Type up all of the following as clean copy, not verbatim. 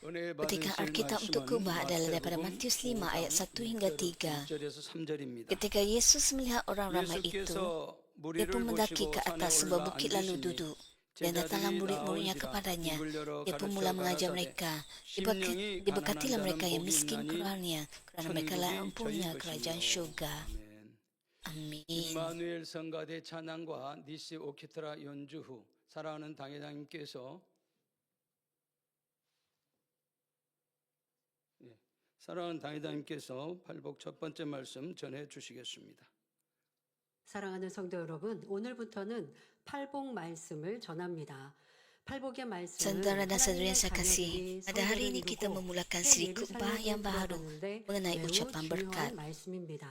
은혜 Petikan 받으실 Alkitab untuk 말씀은 kubah adalah daripada 마태복음 Matius 5 ayat 1 hingga 3. 1절에서 3절입니다. Ketika Yesus melihat orang ramai itu, 예수께서 dia pun 무리를 mendaki 보시고 ke 산에 atas sebuah 올라 bukit lalu 앉으시니 duduk. Dan datanglah 제자들이 murid-muridnya 나오니라 kepadanya. 입을 열어 Dia pun 가르쳐 mula mengajar 가라사대 mereka. 심령이 가난한 Diberkatilah mereka 자는 yang 복이 miskin 있나니 kerohanian, kerana mereka lah 천국이 저희 empunya 것이며 kerajaan syurga. 아멘. Amin. 임마누엘 성가대 찬양과 니시 오케트라 연주 후 사랑하는 당회장님께서 사랑하는 당회장님께서 팔복 첫 번째 말씀 전해 주시겠습니다. 사랑하는 성도 여러분, 오늘부터는 팔복 말씀을 전합니다. 팔복의 말씀은 Saudara dan saudari 하나님의 yang saya kasih, 자녀들이 pada hari ini 성전을 kita 이루고 memulakan 새 siri khutbah yang 예루살렘을 baru 들어가는데 mengenai 매우 ucapan berkat. 중요한 말씀입니다.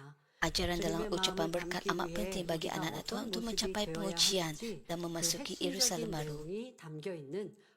Ajaran dalam 주님의 ucapan 마음을 berkat 담기 amat 위해 penting bagi 우리가 anak-anak Tuhan 어떤 untuk 모습이 mencapai 되어야 pengujian 할지 dan 그 memasuki 핵심적인 Yerusalem baru. 내용이 담겨 있는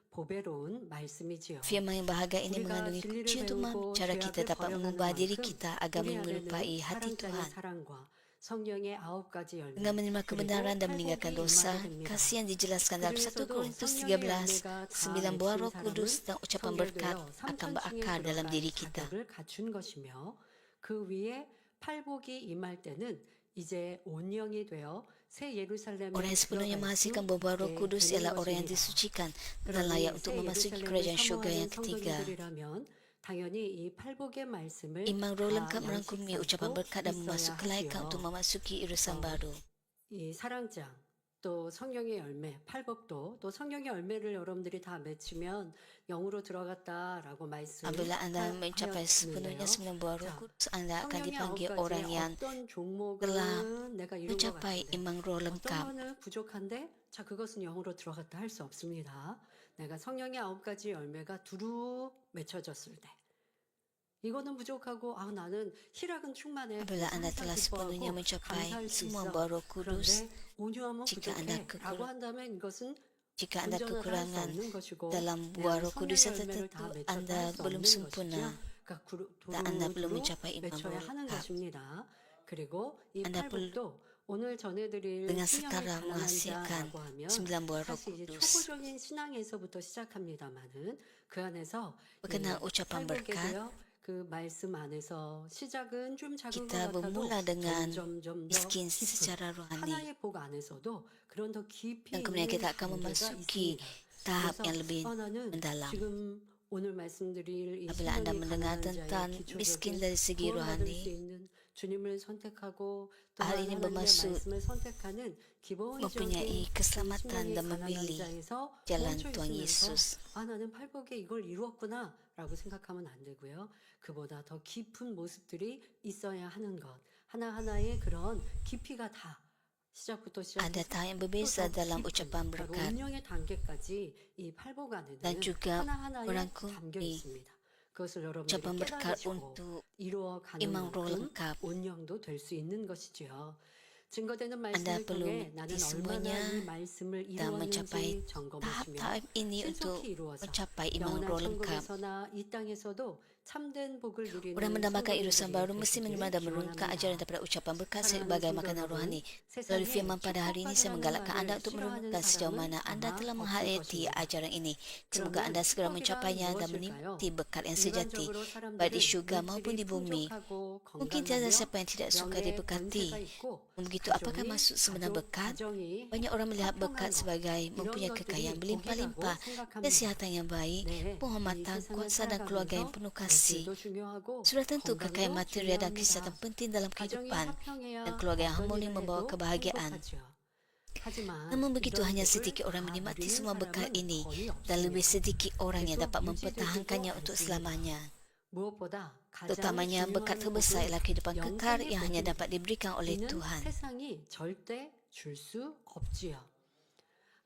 보배로운 말씀이지요. Firman yang bahagia ini 우리가 mengandungi 진리를 kunci untuk 배우고 cara kita 죄악을 dapat 버려가는 mengubah diri 만큼 kita agar 우리 menyerupai 안에는 hati 사랑장의 Tuhan. 사랑과 성령의 9가지 열매 Dengan menerima kebenaran dan meninggalkan dosa, kasih yang dijelaskan dalam 1 Korintus 13, 9 buah Roh Kudus dan ucapan berkat akan berakar dalam diri kita. 갖춘 것이며 그 위에 팔복이 임할 때는 이제 온영이 되어 새 예루살렘에 Orang yang sepenuhnya menghasilkan buah Roh Kudus ialah orang yang disucikan dan layak untuk memasuki kerajaan syurga yang ketiga. 당연히 이 팔복의 말씀을 Iman roh lengkap 다 merangkumi 양식 ucapan 삼고 berkat dan 있어야 memasuk kelaikan 하지요. untuk memasuki Yerusalem baru. 이 사랑장 또 성령의 열매, 팔복도 또 성령의 열매를 여러분들이 다 맺히면 영으로 들어갔다라고 Apabila anda mencapai sepenuhnya 9 buah Roh Kudus, anda akan dipanggil orang yang telah mencapai iman roh 어떤 lengkap. 거는 부족한데 자 그것은 영으로 들어갔다 할 수 없습니다. 내가 성령의 9가지 열매가 두루 맺혀졌을 때 이거는 부족하고 나는 희락은 충만해. Apabila anda telah sepenuhnya mencapai semua buah Roh Kudus, 온유함은 jika anda 부족해라고 한다면 이것은 jika anda 운전을 할수 kekurangan 없는 것이고 dalam 내가 buah Roh Kudus yang 성령의 열매를 tertentu, 다 맺혔다 anda 할수 belum 없는 sempurna 것이죠. 그러니까 dan anda belum 두루두루 mencapai iman 맺혀야 roh 하는 lengkap. 것입니다. 그리고 이 anda 팔복도 오늘 전해드릴 dengan 신령의 setara 가난한 menghasilkan 자라고 하면 9 buah Roh 사실 이제 Kudus. 초보적인 신앙에서부터 시작합니다만은 그 안에서 Berkenaan ucapan 팔복에 berkat, 대해 그 말씀 안에서 시작은 좀 작은 것 kita 같아도 bermula dengan 점점 더 miskin 깊은 secara rohani 하나의 복 안에서도 그런 더 깊이 dan kemudian 있는 kita akan 관계가 memasuki 있습니다. tahap 그래서 yang lebih 나는 mendalam. 지금 오늘 말씀드릴 이 Apabila anda 신령이 mendengar 가난한 tentang 자의 miskin 기초적인 dari segi 구원받을 수 rohani, 있는 주님을 선택하고 또 hal ini 하나님의 bermaksud 말씀을 선택하는 mempunyai 기본적인 keselamatan 신령이 dan 가난한 memilih 자에서 jalan 멈춰 Tuhan 있으면서 Yesus. 나는 팔복에 이걸 이루었구나 라고 생각하면 안 되고요. 그보다 더 깊은 모습들이 있어야 하는 것. 하나하나의 그런 깊이가 다 시작부터 Ada tahap yang berbeza dalam ucapan berkat 운영의 단계까지 이 팔복 안에는 dan juga 하나하나에 담겨 merangkumi 있습니다. 그것을 여러분들이 ucapan berkat 깨달으시고 untuk 이루어가는 iman roh 만큼 lengkap. 온영도 될 수 있는 것이지요. 증거되는 Anda 말씀을 perlu 통해 나는 mengikuti 얼마나 semuanya 이 말씀을 dan mencapai 이루었는지 점검하시며 tahap-tahap ini untuk 신속히 이루어서 mencapai iman 영원한 roh lengkap. 천국에서나 이 땅에서도 참된 복을 누리는 Orang mendambakan Yerusalem baru 성도들이 mesti menerima 되시길 dan menurunkan ajaran 기원합니다. daripada ucapan berkat 사랑하는 sebagai 성도 makanan 여러분, rohani. 세상에 Melalui firman pada hari ini saya menggalakkan 축복받으라는 anda untuk 말을 merenungkan 싫어하는 sejauh 사람은 mana anda 아마 telah 없을 menghayati 것입니다. ajaran ini. Semoga 그러면 anda segera 축복이란 mencapainya dan 무엇일까요? menikmati berkat yang sejati, 일반적으로 baik di 사람들은 syurga maupun di 물질이 bumi. 풍족하고 Mungkin tiada 건강하며 siapa yang tidak suka 명예의 diberkati. 권세가 있고 Begitu apakah maksud sebenar berkat? 가정이 Banyak orang melihat berkat 화평한 것, sebagai 이런 mempunyai 것들이 kekayaan 복이라고 berlimpah-limpah, 생각합니다. kesihatan yang baik, 네, 이 penghormatan, 세상을 kuasa dan keluarga yang 살아가면서 penuh kasih. 물질도 중요하고 Sudah tentu kekayaan 건강도 material dan 중요합니다. kesihatan penting dalam 가정이 kehidupan 화평해야 dan keluarga yang 어떤 harmoni 일을 membawa 해도 kebahagiaan. 행복하죠. 하지만 Namun begitu 이런 hanya 복을 sedikit orang 다 menikmati 누리는 semua berkat 사람은 ini 거의 dan lebih 없습니다. sedikit orang yang 계속 dapat 유지되지도 mempertahankannya untuk 않습니다. selamanya. 무엇보다 가장 Terutamanya berkat 중요한 terbesar 복은 ialah kehidupan kekal 영생의 yang hanya 복입니다. dapat diberikan oleh 이는 Tuhan. 세상이 절대 줄 수 없지요.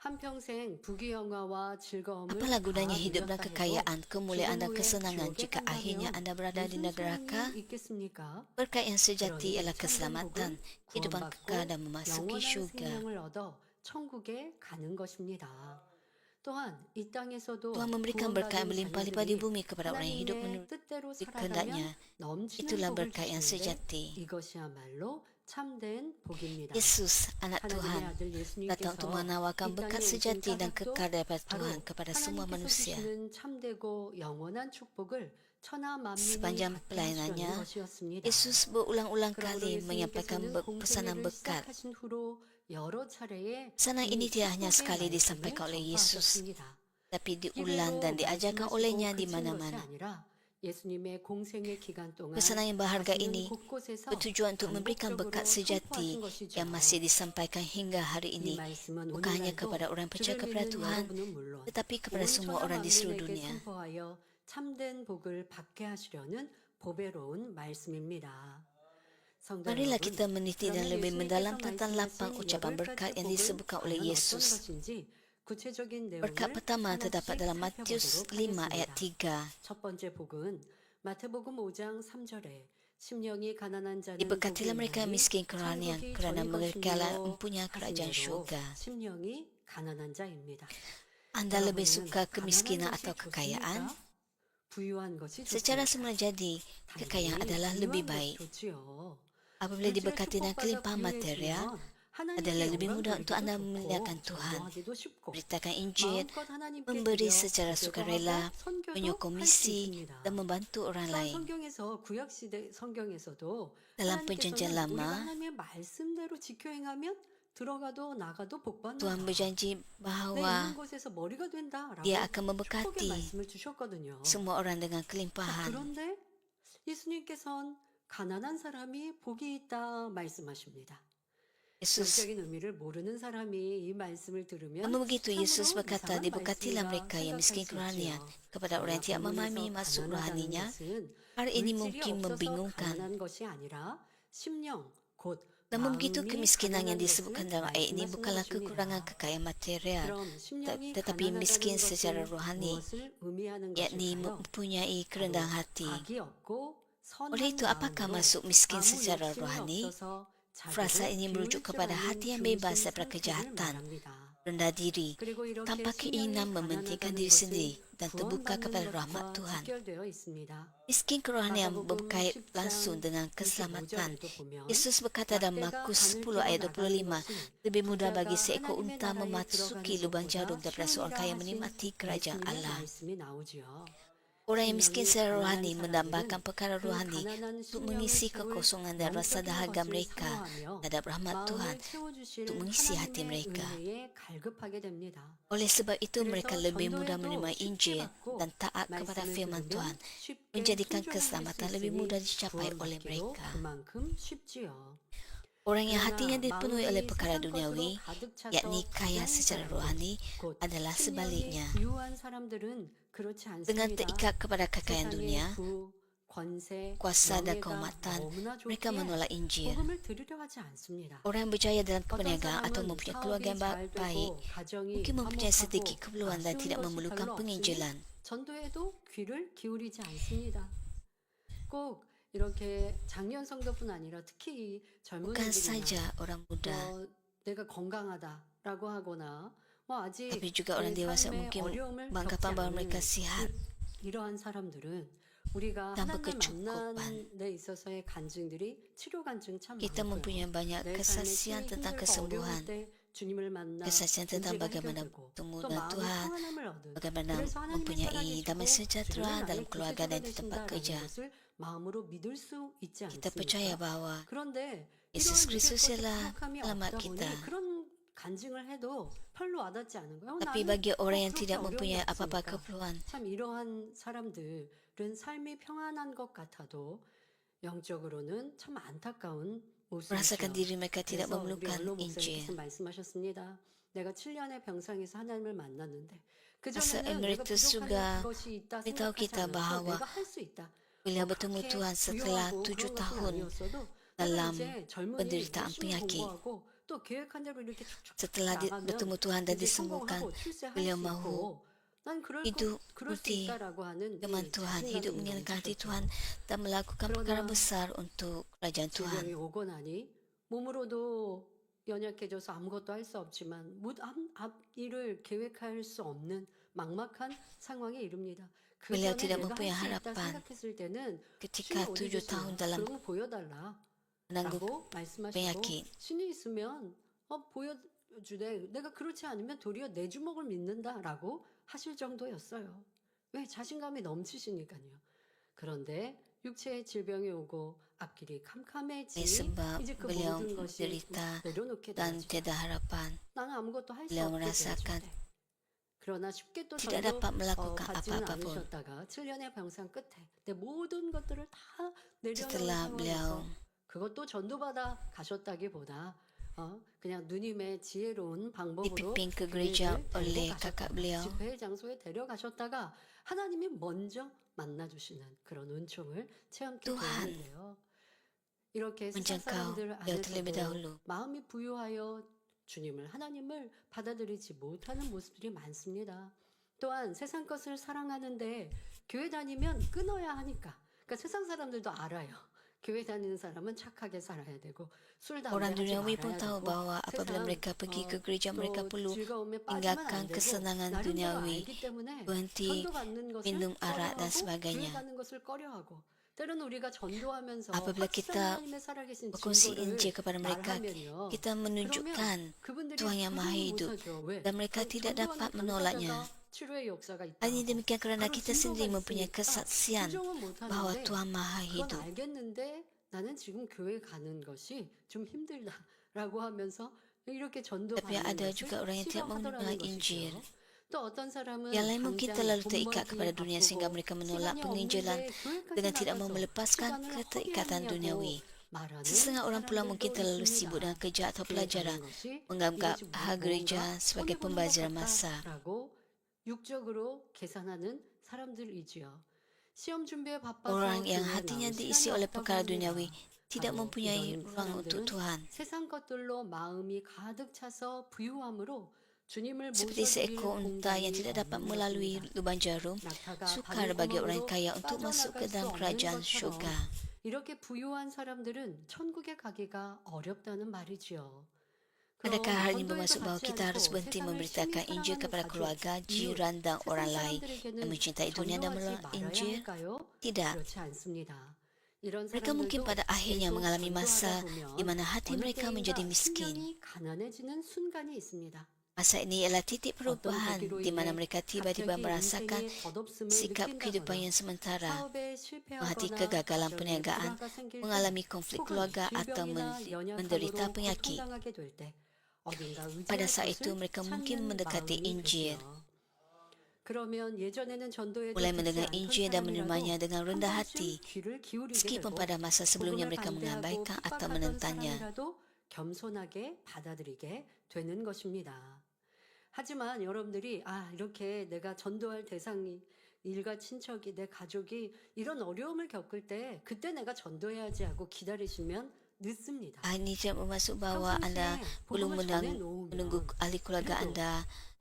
한평생 부귀영화와 즐거움을 Apalah gunanya 다 hidup dan 누렸다 해도 kekayaan, kemuliaan dan 죽음 후에 kesenangan 지옥에 jika akhirnya 간다면 anda berada di 무슨 neraka? 소용이 있겠습니까? Berkat yang sejati 그러니 ialah 참된 keselamatan, 복은 kehidupan kekal dan 구원받고 memasuki 영원한 syurga. 생명을 얻어 천국에 가는 것입니다. 또한 이 땅에서도 Tuhan memberikan berkat yang 구원받은 berlimpah-limpah di 자녀들이 bumi kepada orang yang hidup 하나님의 menurut 뜻대로 kehendaknya. 살아가면 넘치는 Itulah 복을 berkat yang 주시는데 sejati. 이것이야말로 참된 복입니다. Yesus, anak 하나님의 Tuhan, 아들 datang untuk 예수님께서 menawarkan 이 berkat 땅에 sejati 오신 dan 까닭도 kekal daripada 바로 Tuhan kepada semua 하나님께서 manusia. 주시는 참되고 영원한 축복을 천하 만민이 Sepanjang 받게 pelayanannya, 하시려는 것이었습니다. Yesus berulang-ulang 그러므로 kali menyampaikan 예수님께서는 pesanan 공생애를 berkat. 시작하신 후로 여러 차례에 Pesanan 이 ini tidak hanya 축복의 sekali 말씀을 disampaikan oleh Yesus, 전파하셨습니다. tapi diulang dan diajarkan olehnya di mana-mana. 예수님의 공생의 기간 동안 Pesanan yang berharga 가시는 ini 곳곳에서 bertujuan untuk memberikan berkat 반복적으로 sejati 선포하신 것이죠. yang masih disampaikan hingga hari 이 ini, 말씀은 bukan hanya kepada orang percaya 주를 kepada 믿는 Tuhan, 여러분은 물론 tetapi kepada 온 semua 천하 orang di seluruh 만민에게 dunia. 선포하여 참된 복을 받게 하시려는 보배로운 말씀입니다. 성도 Marilah 여러분, kita meniti dan 그러면 lebih mendalam 예수님께서 tentang lapang 말씀하신 ucapan 여덟 berkat 가지 yang 복은 disebutkan oleh 과연 어떤 Yesus. 것인지 구체적인 내용을 Berkat pertama terdapat dalam 하나씩 Matius 살펴보도록 5 ayat 하겠습니다. 3. 첫 번째 복은 마태복음 5장 3절에 심령이 가난한 자는 Diberkatilah 복이 mereka 있나니 miskin kerohanian, 천국이 kerana 저희 mereka lah 것이며 mempunyai kerajaan 하시므로 syurga. 심령이 가난한 자입니다. Anda lebih 여러분은 suka kemiskinan 가난한 atau 것이 kekayaan? 좋습니까? 부유한 것이 Secara 좋습니까? semula jadi, kekayaan 당연히 adalah lebih 부유한 것이 baik. 좋지요. Apabila diberkati dengan kelimpahan material, adalah lebih mudah untuk anda memuliakan Tuhan, beritakan Injil, memberi secara sukarela, menyokong misi, dan membantu orang lain. 성경에서 구약 시대 성경에서도 Dalam perjanjian 하나님께서는 우리가 lama, 하나님의 말씀대로 지켜 행하면 들어가도 나가도 복받는다. Tuhan berjanji 내 있는 bahawa 곳에서 머리가 된다라고 Dia akan 축복의 memberkati 말씀을 주셨거든요. semua orang dengan 자, kelimpahan. 그런데 예수님께서는 가난한 사람이 복이 있다 말씀하십니다. Yesus, 영적인 의미를 모르는 사람이 이 말씀을 들으면 namun begitu Yesus 참으로 berkata, 이상한 diberkatilah mereka yang 말씀이라 miskin 생각할 수 kerohanian. 있지요. Kepada orang yang tidak memahami maksud rohaninya, hal ini mungkin membingungkan. 가난한 것이 아니라 심령 곧 Namun begitu, 마음이 kemiskinan yang 가난한 disebutkan 것을 dalam ayat ini 말씀하시는 bukanlah 것입니다. kekurangan kekayaan material, 그럼 심령이 tetapi miskin 가난하다는 secara 것은 rohani, 무엇을 의미하는 yakni 것일까요? mempunyai kerendahan hati. 악이 없고 선한 Oleh itu, apakah 마음으로 masuk miskin 아무 secara 욕심이 rohani? 없어서 Frasa 자기를 ini merujuk 비울 줄 kepada 아는 hati yang 중심 bebas daripada 상태를 kejahatan, 말합니다. rendah diri, 그리고 이렇게 tanpa keinginan 심령이 mementingkan 가난하다는 diri 것은 sendiri dan terbuka kepada 구원받는 rahmat 것과 Tuhan. 직결되어 있습니다. Miskin kerohanian 마가복음 berkait 10장 langsung dengan keselamatan. 25절에도 보면 Yesus berkata dalam Markus 10 ayat 25, lebih mudah bagi seekor 하나님의 unta 나라에 memasuki 들어가는 lubang 것보다 jarum daripada seorang kaya 시험이라 menikmati 하신 kerajaan 예수님의 Allah. 말씀이 na오지요. Orang yang miskin secara rohani 가난한 mendambakan 사람들은 perkara 그 rohani 가난한 untuk 심령을 mengisi 채울 kekosongan dan rasa 영적인 dahaga 것을 mereka 사모하며 terhadap rahmat Tuhan, 마음을 채워주실 untuk mengisi hati 하나님의 mereka. 은혜에 갈급하게 됩니다. Oleh sebab itu 그래서 mereka lebih mudah 전도에도 menerima 쉽게 Injil 받고 dan taat kepada 말씀을 firman 들으면 Tuhan, 쉽게 menjadikan 순종할 수 keselamatan lebih 있으니 mudah dicapai oleh 구원받기도 mereka. 그만큼 쉽지요. Orang yang 그러나 hatinya dipenuhi oleh 마음이 perkara 세상 duniawi, 것으로 가득 차서 yakni kaya 가난한 secara 사람들, rohani, 곧 adalah 심령이 sebaliknya. 부유한 사람들은 그렇지 Dengan 않습니다. terikat kepada kekayaan 세상의 dunia, 부, 권세, kuasa dan 명예가 kehormatan, 너무나 mereka 좋기에 menolak Injil. 복음을 들으려 하지 않습니다. Orang yang berjaya dalam 어떤 perniagaan atau 사람은 mempunyai 사업이 keluarga yang 잘 baik, 되고 가정이 mungkin mempunyai sedikit 화목하고 keperluan dan 아쉬운 tidak 것이 memerlukan 별로 없으니 penginjilan. 전도에도 귀를 기울이지 않습니다. 꼭 이렇게 장년 성도뿐 아니라 특히 Bukan 젊은이들이나 saja orang muda, 내가 건강하다라고 하거나 아직 tapi juga orang 내 dewasa 삶의 mungkin 어려움을 겪지 banggapan bahawa 않은 mereka sihat 이러한 사람들은 우리가 tanpa 하나님을 kecukupan. 만난 데 있어서의 간증들이 치료 간증 참 Kita 많고요. mempunyai banyak 내 삶의 kesaksian 힘들고 tentang 어려울 kesembuhan, 때 주님을 만나 kesaksian tentang 문제가 bagaimana 해결되고 bertemu 또 dengan 마음의 Tuhan, 평안함을 얻은 bagaimana 그래서 하나님의 mempunyai 사랑이 damai 주고 sejahtera 주님은 dalam 나의 keluarga 구세주가 dan di tempat 되신다라는 kerja. 것을 마음으로 믿을 수 있지 Kita percaya 않습니까? bahawa 그런데 Yesus 이런 믿을 Kristus 것에 ialah 부족함이 selamat 없다 보니 kita. 그런 간증을 해도 별로 와닿지 않은 거예요. Tapi 나는 bagi orang yang 그렇게 tidak 어려움이 mempunyai apa-apa 없으니까. keperluan, 참 이러한 사람들은 삶이 평안한 것 같아도 영적으로는 참 안타까운 merasakan 모습이죠. diri mereka tidak 그래서 우리 memerlukan 원로 Injil. 목사님께서 말씀하셨습니다. 내가 7년의 병상에서 하나님을 만났는데 그 Pastor 전에는 내가 Emeritus 부족한 juga 것이 있다 beritahu 생각하지 kita 않았고 bahawa 내가 할 수 있다. beliau bertemu 그렇게 Tuhan setelah 부유하고 7 그런 것은 tahun 아니었어도 dalam 내가 이제 젊은이 penderitaan 열심히 penyakit. 공부하고 또 계획한 대로 이렇게 쭉쭉 Setelah 나가면 bertemu Tuhan dan 이제 disembuhkan, 성공하고 출세할 beliau 수 mahu 있고 난 hidup 그럴 수 seperti 있다라고 하는 firman 이 Tuhan, hidup 자신감이 menyenangkan hati 넘치셨죠. Tuhan dan melakukan perkara 그러나 besar untuk kerajaan Tuhan. 질병이 오고 나니 몸으로도 연약해져서 아무것도 할 수 없지만 앞일을 계획할 수 없는 막막한 상황에 이릅니다. 그 Beliau 전에 tidak 내가 할 mempunyai 수 있다 harapan 생각했을 때는 ketika 주님 어디 7 tahun 계시냐? dalam 그런 거 보여달라. menangguh 라고 말씀하시고 penyakit. 신이 있으면 보여주되 내가 그렇지 않으면 도리어 내 주먹을 믿는다라고 하실 정도였어요. 왜? 자신감이 넘치시니까요. 그런데 육체의 질병이 오고 앞길이 Ini 캄캄해지니 sebab 이제 그 beliau 모든 것이 menderita 내려놓게 dan 되죠. tiada harapan. 나는 아무것도 할 수 beliau 없게 merasakan 되어줄 때. 그러나 쉽게 또 tidak 전도 dapat melakukan 받지는 apa-apa pun. 않으셨다가 7년의 병상 끝에 내 모든 것들을 다 내려놓은 Setelah beliau 상황에서 그것도 전도받아 가셨다기보다 그냥 누님의 지혜로운 방법으로 dipimpin ke gereja 교회를 oleh 데리고 kakak 가셨다가 beliau, 집회 장소에 데려가셨다가 하나님이 먼저 만나주시는 그런 은총을 체험케 Tuhan 되었는데요. 이렇게 세상 menjangkau 사람들 beliau terlebih 안에서도 dahulu. 마음이 부유하여 주님을 하나님을 받아들이지 못하는 모습들이 많습니다. 또한 세상 것을 사랑하는데 교회 다니면 끊어야 하니까. 그러니까 세상 사람들도 알아요. 교회 다니는 사람은 착하게 살아야 되고 술 담배 Orang 하지 duniawi pun 말아야 tahu 되고 bahwa apabila 세상 mereka pergi ke gereja, mereka 또 perlu 즐거움에 빠지면 안 tinggalkan 되고 kesenangan 나름대로 duniawi, 알기 때문에 berhenti 전도받는 것을 minum arak dan 꺼려하고 교회 sebagainya. 가는 것을 꺼려하고 때로는 우리가 전도하면서 Apabila 확실한 kita 하나님의 살아계신 berkongsi 증거를 Injil kepada mereka, 말하면요. kita menunjukkan 그러면 그분들이 Tuhan yang Maha 부정을 Hidup 못하죠. 왜? dan mereka tidak dapat menolaknya. 치료의 역사가 있다. Hal ini demikian kerana 그런 kita 증거가 sendiri mempunyai 있으니까 kesaksian 부정은 bahwa 못하는데 Tuhan Maha 그건 Hidup. 알겠는데 나는 지금 교회 가는 것이 좀 힘들다라고 하면서 이렇게 Tapi 전도받는 ada 것을 juga orang yang tidak mau mendengar 싫어하더라는 Injil. 것이죠. 또 어떤 사람은 Yang lain mungkin 당장 terlalu 돈 terikat kepada 벌기에 dunia sehingga 바쁘고 mereka menolak 시간이 penginjilan 없는데 교회까지 dengan tidak mau 나가서 melepaskan 시간을 keterikatan 허비하느냐고 duniawi. 말하는 Setengah orang pula mungkin 사람들도 terlalu 있습니다. sibuk dengan kerja atau 교회 pelajaran, 가는 것이 menganggap 이것이 hal gereja 뭔가 sebagai 손해보는 것 pembaziran masa. 같다라고 육적으로 계산하는 사람들이지요. 시험 준비에 바빠서 Orang yang 교회에 hatinya 나올 diisi 시간이 oleh 없다고 perkara 합니다. duniawi tidak 바로 mempunyai 이런 ruang untuk 사람들은 Tuhan. 세상 것들로 마음이 가득 차서 부유함으로 주님을 Seperti 모셔드릴 seekor unta yang 공간이 tidak dapat 없는 melalui 것입니다. lubang jarum, 낙타가 sukar 바늘 bagi orang 구멍으로 kaya untuk masuk ke 빠져나갈 수 dalam 없는 kerajaan 것처럼 syurga. 이렇게 부유한 사람들은 천국에 가기가 어렵다는 말이지요. Adakah hal ini 전도에도 bermaksud bahawa 받지 kita harus 않고 berhenti 세상을 memberitakan 심히 Injil 사랑하는 kepada 가족, keluarga, 이웃, jiran dan 세상 orang lain yang 사람들에게는 mencintai dunia dan 전도하지 menolak 말아야 Injil? 할까요? Tidak. 그렇지 않습니다. 이런 Mereka mungkin 사람들도 pada akhirnya 계속 mengalami masa 전도하다 보면 di mana hati 어느 mereka menjadi 때인가 miskin. 심령이 가난해지는 순간이 있습니다. Masa ini ialah titik 어떤 perubahan 계기로 di mana 인해 mereka tiba-tiba 갑자기 merasakan 인생의 덧없음을 sikap kehidupan 느낀다거나 yang sementara, 사업에 menghati 실패하거나 kegagalan 가정에 perniagaan, 불화가 생길 때 mengalami konflik 혹은 keluarga atau 질병이나 menderita 연약함으로 penyakit. 고통당하게 될 때 어딘가 Pada 의지할 saat itu 것을 mereka mungkin 찾는 mendekati 마음이 Injil, 되지요. 그러면 예전에는 전도에도 mulai 듣지 mendengar 않던 Injil dan menerimanya 사람이라도 dengan 한 rendah 번쯤 hati, 귀를 기울이게 meskipun 되고 pada masa sebelumnya 복음을 mereka 반대하고 mengabaikan atau 핍박하던 menentangnya. 사람이라도 겸손하게 받아들이게 되는 것입니다. 하지만 여러분들이 이렇게 내가 전도할 대상이 일가 친척이 내 가족이 이런 어려움을 겪을 때 그때 내가 전도해야지 하고 기다리시면 늦습니다. Ini tidak bermaksud bahawa anda 평상시에 perlu 복음을 menunggu 전해놓으면 ahli keluarga 그래도 anda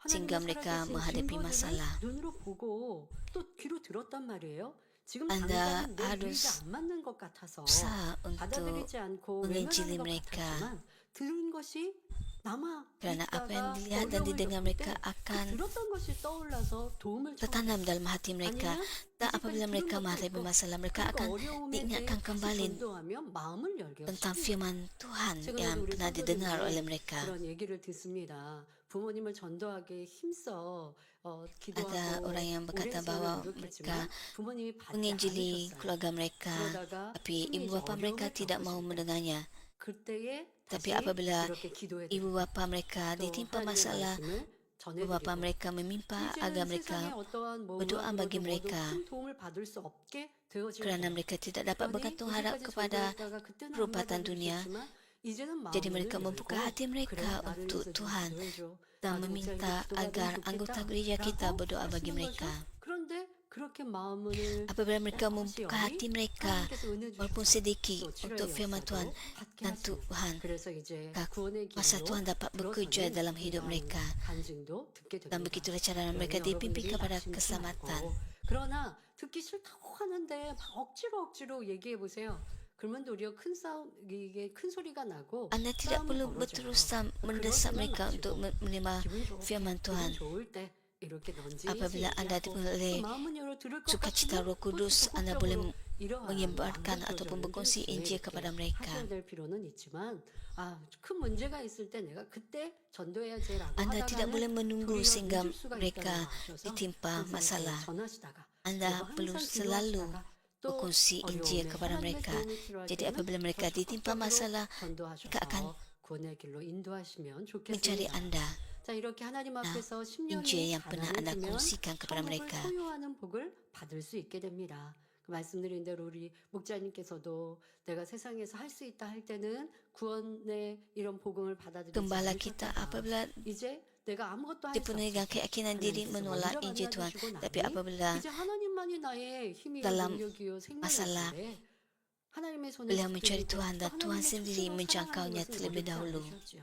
sehingga 하나님의 mereka 살아계신 menghadapi 증거들을 masalah. 눈으로 보고 또 귀로 들었단 말이에요. 지금 Anda 당장은 내 harus 유익에 안 맞는 것 같아서 usaha untuk 받아들이지 않고 menginjili 외면하는 것 mereka. 같았지만 들은 것이 남아 Kerana apa yang 있다가 dilihat dan 어려움을 didengar 겪을 mereka 때 그 akan 들었던 것이 떠올라서 도움을 청하고 tertanam dalam hati mereka. 아니면 Dan 이제까지 apabila 들은 mereka 것도 menghadapi 있고 masalah, mereka 그러니까 akan 어려움에 대해 diingatkan 다시 kembali 전도하면 마음을 열게 tentang 하십니다. firman Tuhan 최근에도 yang 우리 pernah didengar 성도들이 oleh mereka. 그런 얘기를 듣습니다. 부모님을 전도하기 힘써 Ada 기도하고 orang yang berkata 오랜 bahwa 세월을 mereka 노력했지만 부모님이 받지 menginjili 않으셨어요. keluarga mereka, 그러다가 tapi 신이 ibu 이제 bapa mereka 어려움을 tidak mau 겪으실 때 mendengarnya. 그때에 Tapi 다시 apabila 이렇게 기도해 ibu 드립니다. bapa mereka 또 ditimpa 하나님의 masalah, 말씀을 ibu bapa 전해드리고 mereka meminta 이제는 agar 세상에 mereka 어떠한 berdoa bagi 모든 mereka 큰 도움을 받을 수 없게 되어질 kerana 거예요. mereka tidak dapat 그러니 bergantung harap 이제까지 kepada 전도했다가 그때는 안 perubatan dunia. 받아들이셨지만 이제는 Jadi 마음을 mereka membuka 열고 hati 그래 mereka 나를 untuk 위해서 좀 Tuhan 기도해줘. dan 나도 meminta 목사에게 기도받으면 agar anggota gereja kita 좋겠다라고 berdoa bagi 하시는 mereka. 거죠. 그런데 그렇게 마음을 Apabila mereka 혹시 membuka hati 여기 mereka 하나님께서 은혜 walaupun 주셔서 sedikit 또 치료의 untuk firman Tuhan 역사도 받게 dan 하시고 Tuhan, 그래서 이제 maka 구원의 masa 길로 Tuhan dapat bekerja 들어서는 dalam hidup 놀라운 mereka 간증도 듣게 dan 됩니다. begitulah cara 그러니 mereka dipimpin 여러분들이 kepada 낙심치 keselamatan. 말고 그러나 듣기 싫다고 하는데 막 억지로 얘기해 보세요. 그러면 도리어 큰 싸움 이게 큰 소리가 나고 Anda tidak 싸움이 perlu 벌어져요. berterusan 그거 mendesak 생각 mereka 마시고 untuk menerima 기분 좋을 때, firman 기분 Tuhan. 좋을 때 이렇게 넌지시 Apabila anda 얘기하고 dipenuhi oleh 또 마음은 열어 들을 것 sukacita 같으면 Roh 또 Kudus, anda boleh 적극적으로 menyebarkan ataupun berkongsi Injil kepada mereka. 하셔야 될 필요는 있지만 큰 문제가 있을 때 내가 그때 전도해야지라고 Anda tidak boleh 하다가는 menunggu 도리어 sehingga 잊을 수가 mereka 있다는 거 아셔서 ditimpa 항상 masalah. 전하시다가 Anda 그리고 perlu 항상 selalu 기도하시다가 또 berkongsi Injil 어려움에 kepada 하나님의 mereka. 도움이 필요할 Jadi 때는 apabila mereka 더 ditimpa 적극적으로 masalah, 전도하셔서 mereka akan 구원의 길로 인도하시면 mencari 좋겠습니다. Anda. 자, 이렇게 하나님 앞에서 Injil 10년이 yang pernah Anda 가난해지면 kongsikan kepada 천국을 mereka. 소유하는 복을 받을 수 있게 됩니다. 그 말씀드린 대로 우리 목자님께서도 내가 세상에서 할 수 있다 할 때는 구원의 이런 복음을 받아들이지 Gembala kita 않으셨다가 apabila 이제 내가 아무것도 할 수 dipenuhi dengan 없을 때 keyakinan diri 하나님께서 menolak 먼저 Injil Tuhan. 만나주시고 Tapi 나니 apabila 이제 하나님만이 나의 힘이요 dalam 능력이요 masalah, 생명이었는데 하나님의 손에 beliau mencari 붙들리고 Tuhan dan 또 Tuhan 하나님의 sendiri 축복을 menjangkaunya 사랑하는 것을 terlebih 원치 dahulu. 않으셨지요.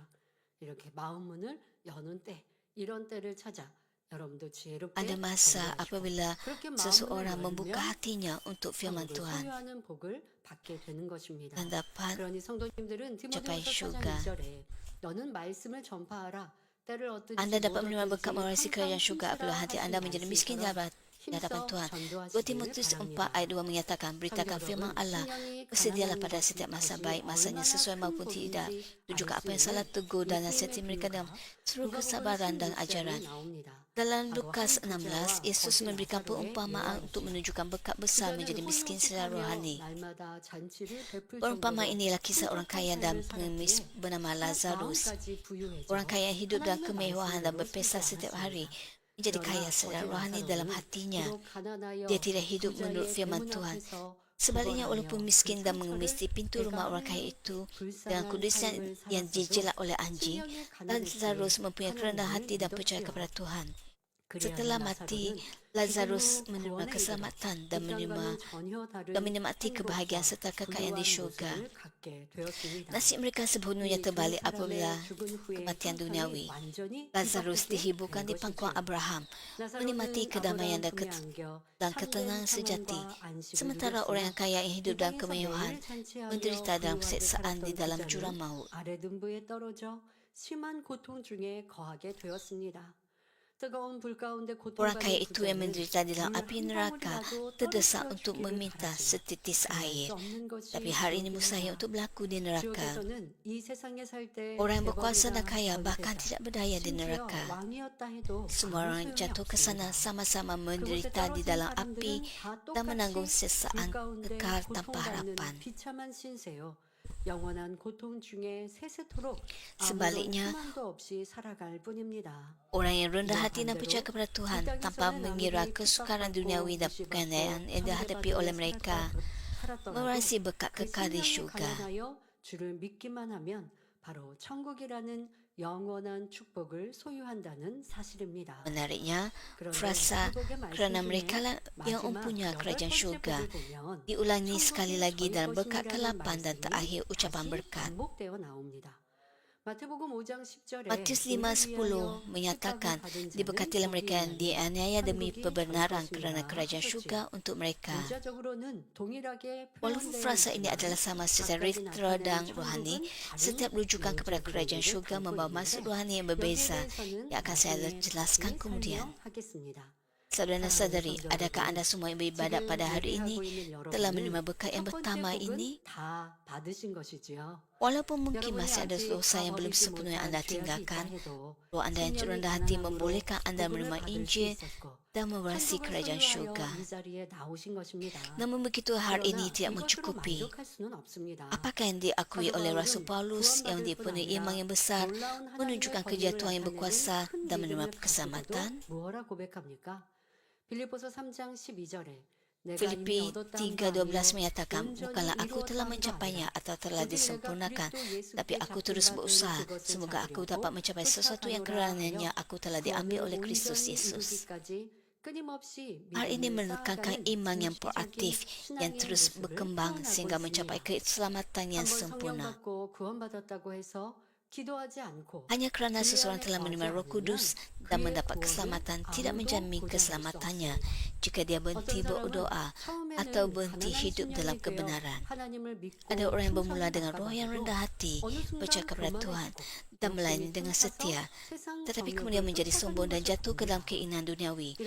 이렇게 마음 문을 여는 때 이런 때를 찾아 여러분도 지혜롭게 Ada masa 전도하시고 apabila 그렇게 seseorang 마음을 membuka 열면 hatinya untuk firman 천국을 Tuhan 소유하는 복을 받게 되는 것입니다. dan dapat 그러니 성도님들은 mencapai 디모데후서 4장 syurga. 2절에 너는 말씀을 전파하라. 때를 얻든지 Anda dapat 못 menerima 얻든지 berkat mewarisi 항상 kerajaan syurga apabila 힘쓰라 hati 하신 anda menjadi miskin di 말씀처럼 hadapan 힘써 Tuhan. 2 전도하시기를 Timotius 4 바랍니다. ayat 2 menyatakan, beritakan 성도 firman 여러분, Allah, 신령이 bersedialah 가난한 pada 것이 setiap masa 것이 baik, masanya 얼마나 sesuai 큰 maupun tidak. 복인지 Tunjukkan 알 apa yang 수 salah 있는 tegur dan nasihati 예수님의 mereka dalam 비유가 seluruh 누가복음 kesabaran dan 16장에 ajaran. 나옵니다. Dalam 바로 Lukas 한 16, 부자와 Yesus 거지 memberikan 나사로의 perumpamaan 예화이지요. untuk menunjukkan berkat besar menjadi miskin secara rohani. 날마다 잔치를 베풀 Perumpamaan 정도로 inilah kisah orang kaya dan 풍족한 pengemis 삶을 bernama 살았기에 Lazarus. 마음까지 부유해져 Orang kaya yang hidup dalam 하나님의 kemewahan dan 말씀으로 berpesta 살지 setiap 않았습니다. hari menjadi kaya 그러나 secara 거지 rohani dalam 나사로는 hatinya. 비록 가난하여 Dia tidak hidup menurut 부자의 firman 대문 Tuhan. 앞에서 Sebaliknya, 구걸하며 walaupun 그 miskin dan 상처를 mengemis di pintu rumah orang kaya itu dengan 불쌍한 kudusnya 삶을 yang 살았어도 dijelak oleh anjing, 신령의 가난했기에 Lazarus mempunyai kerendahan hati dan 하나님을 percaya 믿었지요. kepada Tuhan. 그리하여 Setelah mati, 나사로는 Lazarus 죽은 후 menerima 구원에 keselamatan 이르러 dan 이 땅과는 전혀 다른 menikmati kebahagiaan 행복과 serta kekayaan di 부유한 syurga. 모습을 갖게 되었습니다. Nasib mereka sepenuhnya 이 두 terbalik apabila 사람의 죽은 후에 kematian 형편이 duniawi. 완전히 Lazarus 뒤바뀌게 dihiburkan 된 di pangkuan 것이지요. Abraham, 나사로는 menikmati kedamaian dan, 아브라함 품에 안겨 dan 참된 ketenangan sejati. 평안과 안식을 Sementara orang yang 누렸으며 kaya yang hidup 이 dalam 땅에서 kemewahan 매일 잔치하며 menderita dalam 부유하게 siksaan di 살았던 dalam 부자는 jurang maut. 아래 등부에 떨어져 심한 고통 중에 거하게 되었습니다. 뜨거운 불 가운데 Orang kaya 고통받는 itu yang 부자는 menderita di dalam 물 api 한 neraka 방울이라도 terdesak 떨어뜨려 untuk 주기를 meminta 바라지만 setitis 그럴 air. 수 없는 것이 Tapi hari ini mustahil 지옥입니다. untuk berlaku di neraka. 지옥에서는 이 세상에 살 때 Orang yang berkuasa dan 재벌이나 kaya bahkan 권세자, tidak berdaya di 심지어 neraka. 왕이었다 해도 Semua 아무 orang 소용이 jatuh ke sana 없습니다. sama-sama 그곳에 menderita di 떨어진 dalam api 사람들은 다 dan menanggung 똑같이 불 siksaan 가운데 kekal tanpa 고통받는 harapan. 비참한 신세요. 영원한 고통 중에 세세토록 아무런 Sebaliknya, 희망도 없이 살아갈 뿐입니다. orang yang rendah Ia hati dan 반대로 percaya kepada Tuhan 이 땅에서는 tanpa mengira 아무리 kesukaran 핍박받고 duniawi dan 무시받고 penganiayaan yang dihadapi oleh mereka, 살았더라도 mewarisi berkat 그 kekal di 신령에 syurga. 관련하여 주를 믿기만 하면 바로 천국이라는 영원한 축복을 소유한다는 사실입니다. Menariknya, 그런데 frasa 회복의 말씀 kerana 중에 mereka lah yang 마지막 mempunyai 여덟 kerajaan 번째 syurga 복을 보면 diulangi sekali 천국이 lagi 저희 dalam berkat 것이니라는 ke-8 dan 말씀이 terakhir ucapan 다시 berkat. 반복되어 나옵니다. 마태복음 5장 10절에 Matius 5:10 menyatakan, diberkatilah mereka yang dianiaya demi kebenaran kerana kerajaan syurga untuk mereka. 문자적으로는 동일하게 Walaupun 표현되어 frasa ini 있지만 adalah sama secara 각가지 literal dan 나타내는 rohani, 천국은 setiap 다른 rujukan kepada 이론적인 kerajaan 의미를 syurga 담고 membawa 있는데 maksud rohani yang 여기에 berbeza 대해서는 yang akan saya 나중에 jelaskan 다시 kemudian. 설명하겠습니다. Saudara-saudari, adakah anda semua yang beribadat pada hari ini telah menerima berkat yang pertama ini? 다 받으신 것이지요. Walaupun mungkin 여러분이 masih ada 아직 dosa yang belum 가버리지 sepenuhnya 못한 anda 죄악이 있다 tinggalkan, 해도 roh anda yang 신령의 rendah hati 가난함으로 membolehkan anda 복음을 menerima 받을 수 Injil 있었고 dan mewarisi 천국을 kerajaan 소유하여 syurga. 이 자리에 나오신 것입니다. Namun begitu, hal ini 그러나 tidak 이것으로 mencukupi. 만족할 수는 없습니다. Apakah yang diakui 사도 oleh Rasul 바울은 Paulus yang 구원받을 뿐 dipenuhi 아니라 iman yang besar, 놀라운 하나님의 menunjukkan kerja 권위를 Tuhan yang 나타내는 berkuasa 큰 dan menerima 믿음을 keselamatan? 가지고도 뭐라 고백합니까? 빌립보서 3장 12절에 Filipi 3:12 menyatakan, bukanlah aku telah mencapainya atau telah disempurnakan, tapi aku terus berusaha, semoga aku dapat mencapai sesuatu yang kerananya aku telah diambil oleh Kristus Yesus. Hal ini menekankan iman yang proaktif, yang terus berkembang sehingga mencapai keselamatan yang sempurna. Hanya kerana seseorang telah menerima Roh Kudus dan mendapat keselamatan tidak menjamin keselamatannya. jika dia berhenti berdoa atau berhenti hidup dalam kebenaran. Ada orang yang bermula dengan roh yang rendah hati, percaya kepada Tuhan dan melayani dengan setia, tetapi kemudian menjadi sombong dan jatuh ke dalam keinginan duniawi.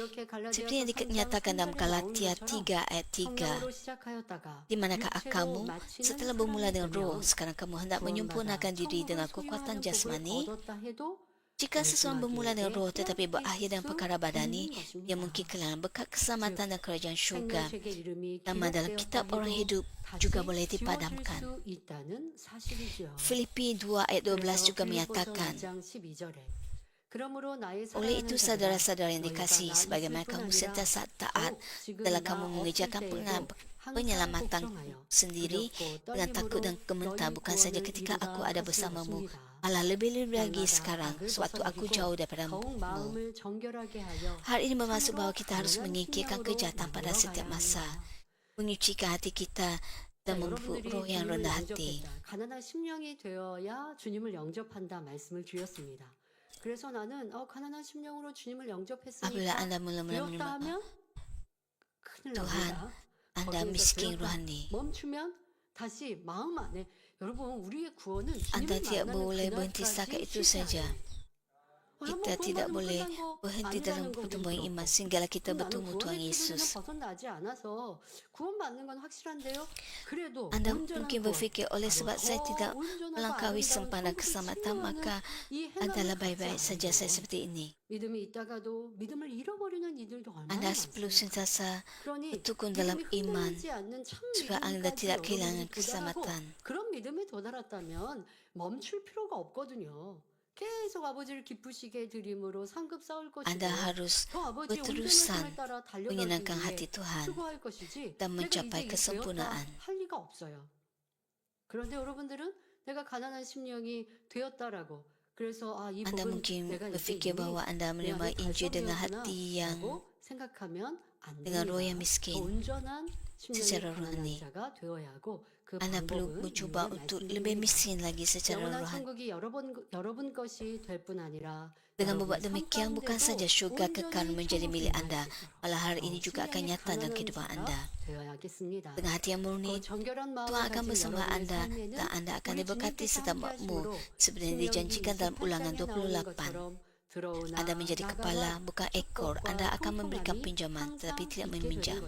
Seperti yang dinyatakan dalam Galatia 3 ayat 3, di manakah kamu setelah bermula dengan roh, sekarang kamu hendak menyempurnakan diri dengan kekuatan jasmani? Jika seseorang bermula dengan roh tetapi berakhir dengan perkara badani, dia mungkin kehilangan berkat keselamatan dan kerajaan syurga. Nama dalam kitab orang hidup juga boleh dipadamkan. Filipi 2 ayat 12 juga menyatakan, oleh itu saudara-saudara yang dikasihi, sebagaimana kamu sentiasa taat dalam kamu mengerjakan penyelamatan sendiri dengan takut dan gemetar, bukan saja ketika aku ada bersamamu, malah lebih-lebih lagi sekarang sewaktu aku jauh daripada-Mu. Hal ini bermaksud bahawa kita harus menyingkirkan kejahatan pada setiap masa, menyucikan hati kita dan memupuk roh yang rendah hati. 가난한 심령이 되어야 주님을 영접한다 말씀을 주셨습니다. 그래서 나는 가난한 심령으로 주님을 Apabila 영접했으니까 anda mula-mula 되었다 menyembah 하면 큰일 Tuhan, 납니다. anda 거기에서 miskin 되었다 rohani. 멈추면 다시 마음 안에 여러분 우리의 구원은 Anda 주님을 tidak 만나는 boleh berhenti setakat 그날까지 itu 쉬지 saja. 않아요. Kita tidak boleh berhenti dalam pertumbuhan iman sehinggalah kita bertemu Tuhan Yesus. Anda mungkin berfikir, oleh sebab saya tidak melangkaui sempadan keselamatan, maka adalah baik-baik saja saya seperti ini. Anda perlu sentiasa bertekun dalam iman supaya anda tidak kehilangan keselamatan. 그런 믿음에 도달했다면 멈출 필요가 없거든요. 계속 아버지를 기쁘시게 드림으로 상급 쌓을 것이고 Anda harus 더 아버지 berterusan 운전하심을 따라 달려가기 menyenangkan 위해 hati Tuhan 수고할 것이지 dan 내가 mencapai 이제 kesempurnaan. 되었다 할 리가 없어요. 그런데 여러분들은 내가 가난한 심령이 되었다라고 그래서 이 Anda 복은 mungkin 내가 이제 berfikir 이미 bahawa anda 내 menerima 안에 갈 Injil dengan 수 hati yang 없는구나라고 생각하면 안 dengan roh yang 됩니다. 더 miskin. 온전한 심령이 secara 가난한 rohani. 자가 되어야 하고 그 Anda perlu 방법은 mencuba 이미의 untuk lebih 말씀드립니다. miskin lagi secara 영원한 rohani. 천국이 여러분 것이 될 뿐 아니라 Dengan membuat demikian, bukan saja syurga kekal menjadi milik anda, malah hari ini juga akan nyata dalam kehidupan anda. Dengan hati yang murni, Tuhan akan bersama anda dan anda akan diberkati serta makmur seperti yang dijanjikan dalam Ulangan 28. Anda menjadi kepala, bukan ekor. Anda akan memberikan pinjaman tetapi tidak meminjam.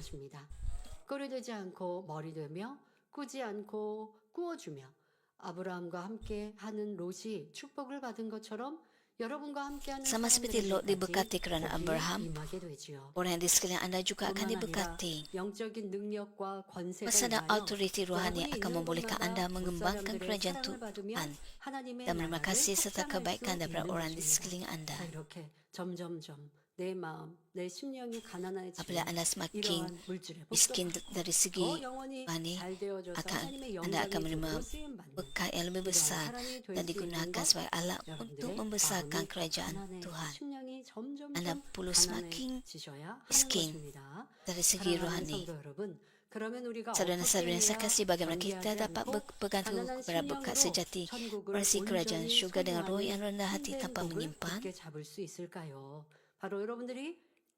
꼴이 되지 않고 머리 되며 꾸지 않고 꾸어주며 아브라함과 함께 하는 롯이 축복을 받은 것처럼 여러분과 함께하는 Sama seperti Lot diberkati kerana 거기에 Abraham, 임하게 되지요. orang yang di sekeliling anda juga akan 뿐만 아니라 diberkati. 영적인 능력과 권세가 Kuasa dan 임하여 autoriti rohani 여러분이 akan 있는 membolehkan 곳마다 anda mengembangkan 사람들의 kerajaan 사랑을 받으며 Tuhan 하나님의 dan menerima 나라를 kasih serta 확장할 kebaikan 수 daripada 있는 orang di 것입니다. sekeliling anda. 자, 이렇게 점점점 내 마음, 내 심령이 가난해지면 Apabila anda semakin 이러한 물질의 miskin 복도 dari segi 더 영원히 rohani, 잘 되어져서 하나님의 anda akan 영광의 menerima 도구로 쓰임받는 berkat yang lebih 그러한 besar 사람이 될 dan 수 있는 digunakan 것 sebagai alat untuk 여러분들의 membesarkan 마음이 kerajaan 가난해 Tuhan. 심령이 Anda 점점점 perlu semakin 가난해지셔야 하는 miskin 것입니다. dari segi 사랑하는 rohani. 성도 여러분, 그러면 우리가 Saudara-saudara yang saya 어떻게 kasih, 해야 bagaimana kita 경계하지 dapat 않고 berpegang teguh 가난한 kepada berkat 심령으로 sejati 천국을 merasi kerajaan 온전히 syurga dengan roh yang 소유하는 rendah hati 힘든 tanpa 복을 menyimpan? 굳게 잡을 수 있을까요? 바로 여러분들이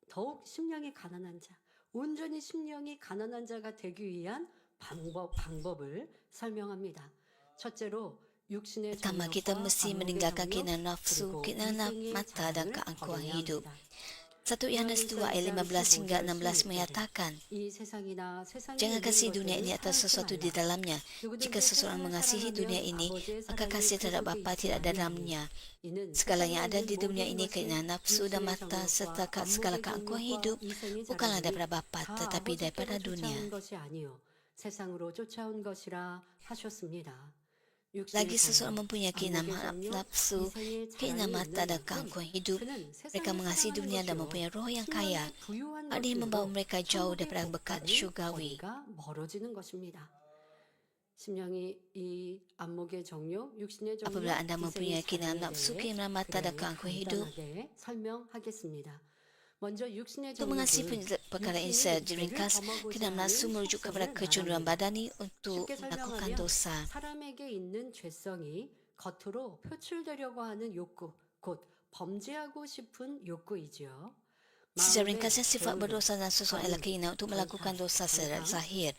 더욱 심령이 가난한 자, 온전히 심령이 가난한 자가 되기 위한 방법을 설명합니다. 첫째로 육신의 Pertama, kita 정욕과 mesti 안목의 meninggalkan 정욕, keinginan nafsu, 그리고 keinginan 이생의 mata dan 자랑을 keangkuhan 버려야 hidup. 합니다. 1 Yohanes 2 ayat 15 hingga 16 menyatakan, 이 세상이나 세상에 jangan 있는 kasih dunia 것들을 ini atau 사랑하지 sesuatu di 말라. dalamnya. Jika seseorang mengasihi dunia ini, maka kasih terhadap Bapa tidak ada dalamnya. Segala yang ada di dunia ini, keinginan nafsu dan mata serta segala keangkuhan hidup, bukanlah daripada Bapa, tetapi daripada dunia. 세상으로 쫓아온 것이라 하셨습니다. Lagi seseorang mempunyai keinginan nafsu, keinginan mata dan keangkuhan hidup, mereka mengasihi dunia dan mempunyai roh yang kaya. Hal ini membawa mereka jauh daripada berkat syurgawi. Apabila anda mempunyai keinginan nafsu, keinginan mata dan keangkuhan hidup, untuk mengasihi perkara ini secara ringkas, keinginan nafsu merujuk kepada kecenderungan badani untuk melakukan dosa. 사람에게 있는 죄성이 겉으로 표출되려고 하는 욕구, 곧 범죄하고 싶은 욕구이지요. Secara ringkasnya, sifat berdosa dan seseorang adalah keinginan untuk melakukan dosa secara zahir.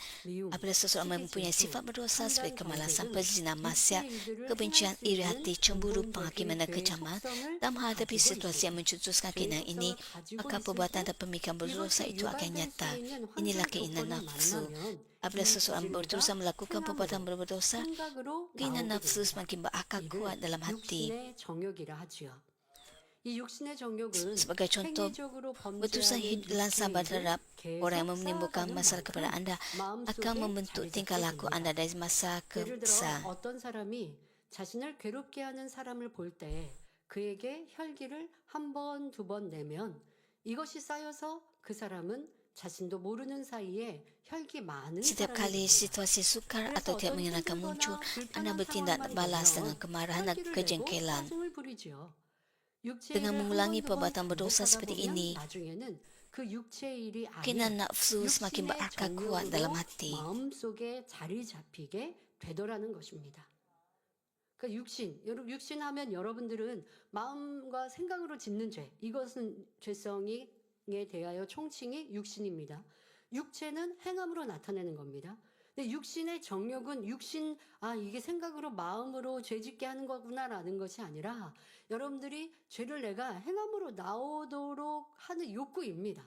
Apabila seseorang mempunyai sifat berdosa seperti kemalasan, perzinahan, maksiat, kebencian, iri hati, cemburu, penghakiman dan kecaman, dalam menghadapi situasi yang mencetuskan keinginan ini, maka perbuatan dan pemikiran berdosa itu akan nyata. Inilah keinginan nafsu. Apabila seseorang berusaha melakukan perbuatan berdosa, keinginan nafsu semakin berakar kuat dalam hati. Sebagai contoh, berusaha hilang sabar terhadap orang yang menimbulkan masalah kepada anda akan membentuk tingkah laku anda dari masa ke masa. 어떤 사람이 자신을 괴롭게 하는 사람을 볼 때 그에게 혈기를 한 번, 두 번 내면 이것이 쌓여서 그 사람은 자신도 모르는 사이에 혈기 많은 Setiap kali situasi sukar atau tidak menyenangkan muncul, anda bertindak balas dengan kemarahan dan kejengkelan. Dengan mengulangi perbuatan berdosa seperti ini, keinginan nafsu semakin berakar kuat dalam hati. 마음속에 자리 잡히게 되더라는 것입니다. 그러니까 육신 하면 여러분들은 마음과 생각으로 짓는 죄, 이것은 죄성에 대하여 총칭이 육신입니다. 육체는 행함으로 나타내는 겁니다. 근데 육신의 정욕은 이게 생각으로 마음으로 죄짓게 하는 거구나라는 것이 아니라 여러분들이 죄를 내가 행함으로 나오도록 하는 욕구입니다.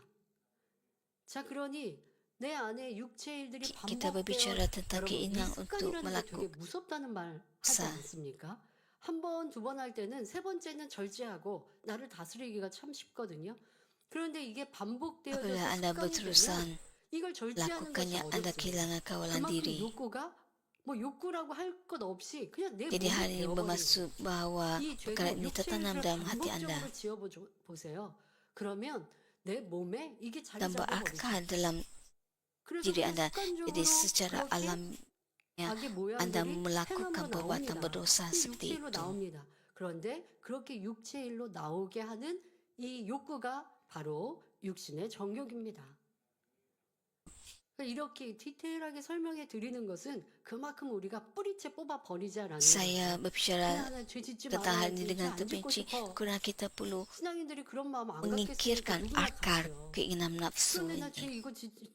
자, 그러니 내 안에 육체 일들이 Kita berbicara tentang keinginan untuk 되게 melakukan 무섭다는 말 하지 않습니까? 한 번, 두 번 할 때는 세 번째는 절제하고 나를 다스리기가 참 쉽거든요. 그런데 이게 반복되어서 apabila anda 습관이 berterusan 되면 이걸 절제하는 것이 lakukannya, anda 어렵습니다. kehilangan kawalan 그만큼 diri. 욕구가 욕구라고 할 것 없이 그냥 내 Jadi 몸에 hal ini 배어버리는 bermaksud bahawa 이 죄도 perkara ini tertanam 육체를 dalam hati anda 반복적으로 지어보세요. 그러면 내 몸에 이게 자리 dan 잡아버리죠. berakar dalam 그래서 diri 그냥 anda. 습관적으로 Jadi secara 그렇게 alamiah 자기 anda 모양들이 melakukan 행함으로 perbuatan 나옵니다. berdosa 이 seperti 육체일로 itu. 나옵니다. 그런데 그렇게 육체일로 나오게 하는 이 욕구가 바로 육신의 정욕입니다. 이렇게 디테일하게 설명해 드리는 것은 그만큼 우리가 뿌리째 뽑아 버리자라는 Saya 거예요. berbicara 그냥 죄 짓지 tentang hal ini 말아야지, dengan 죄안 짓고 terperinci, 싶어. kerana kita perlu 신앙인들이 그런 마음 안 갖겠으니까 menyingkirkan 누구나 akar 갖죠. keinginan nafsu 그런데 나 죄 ini. 이거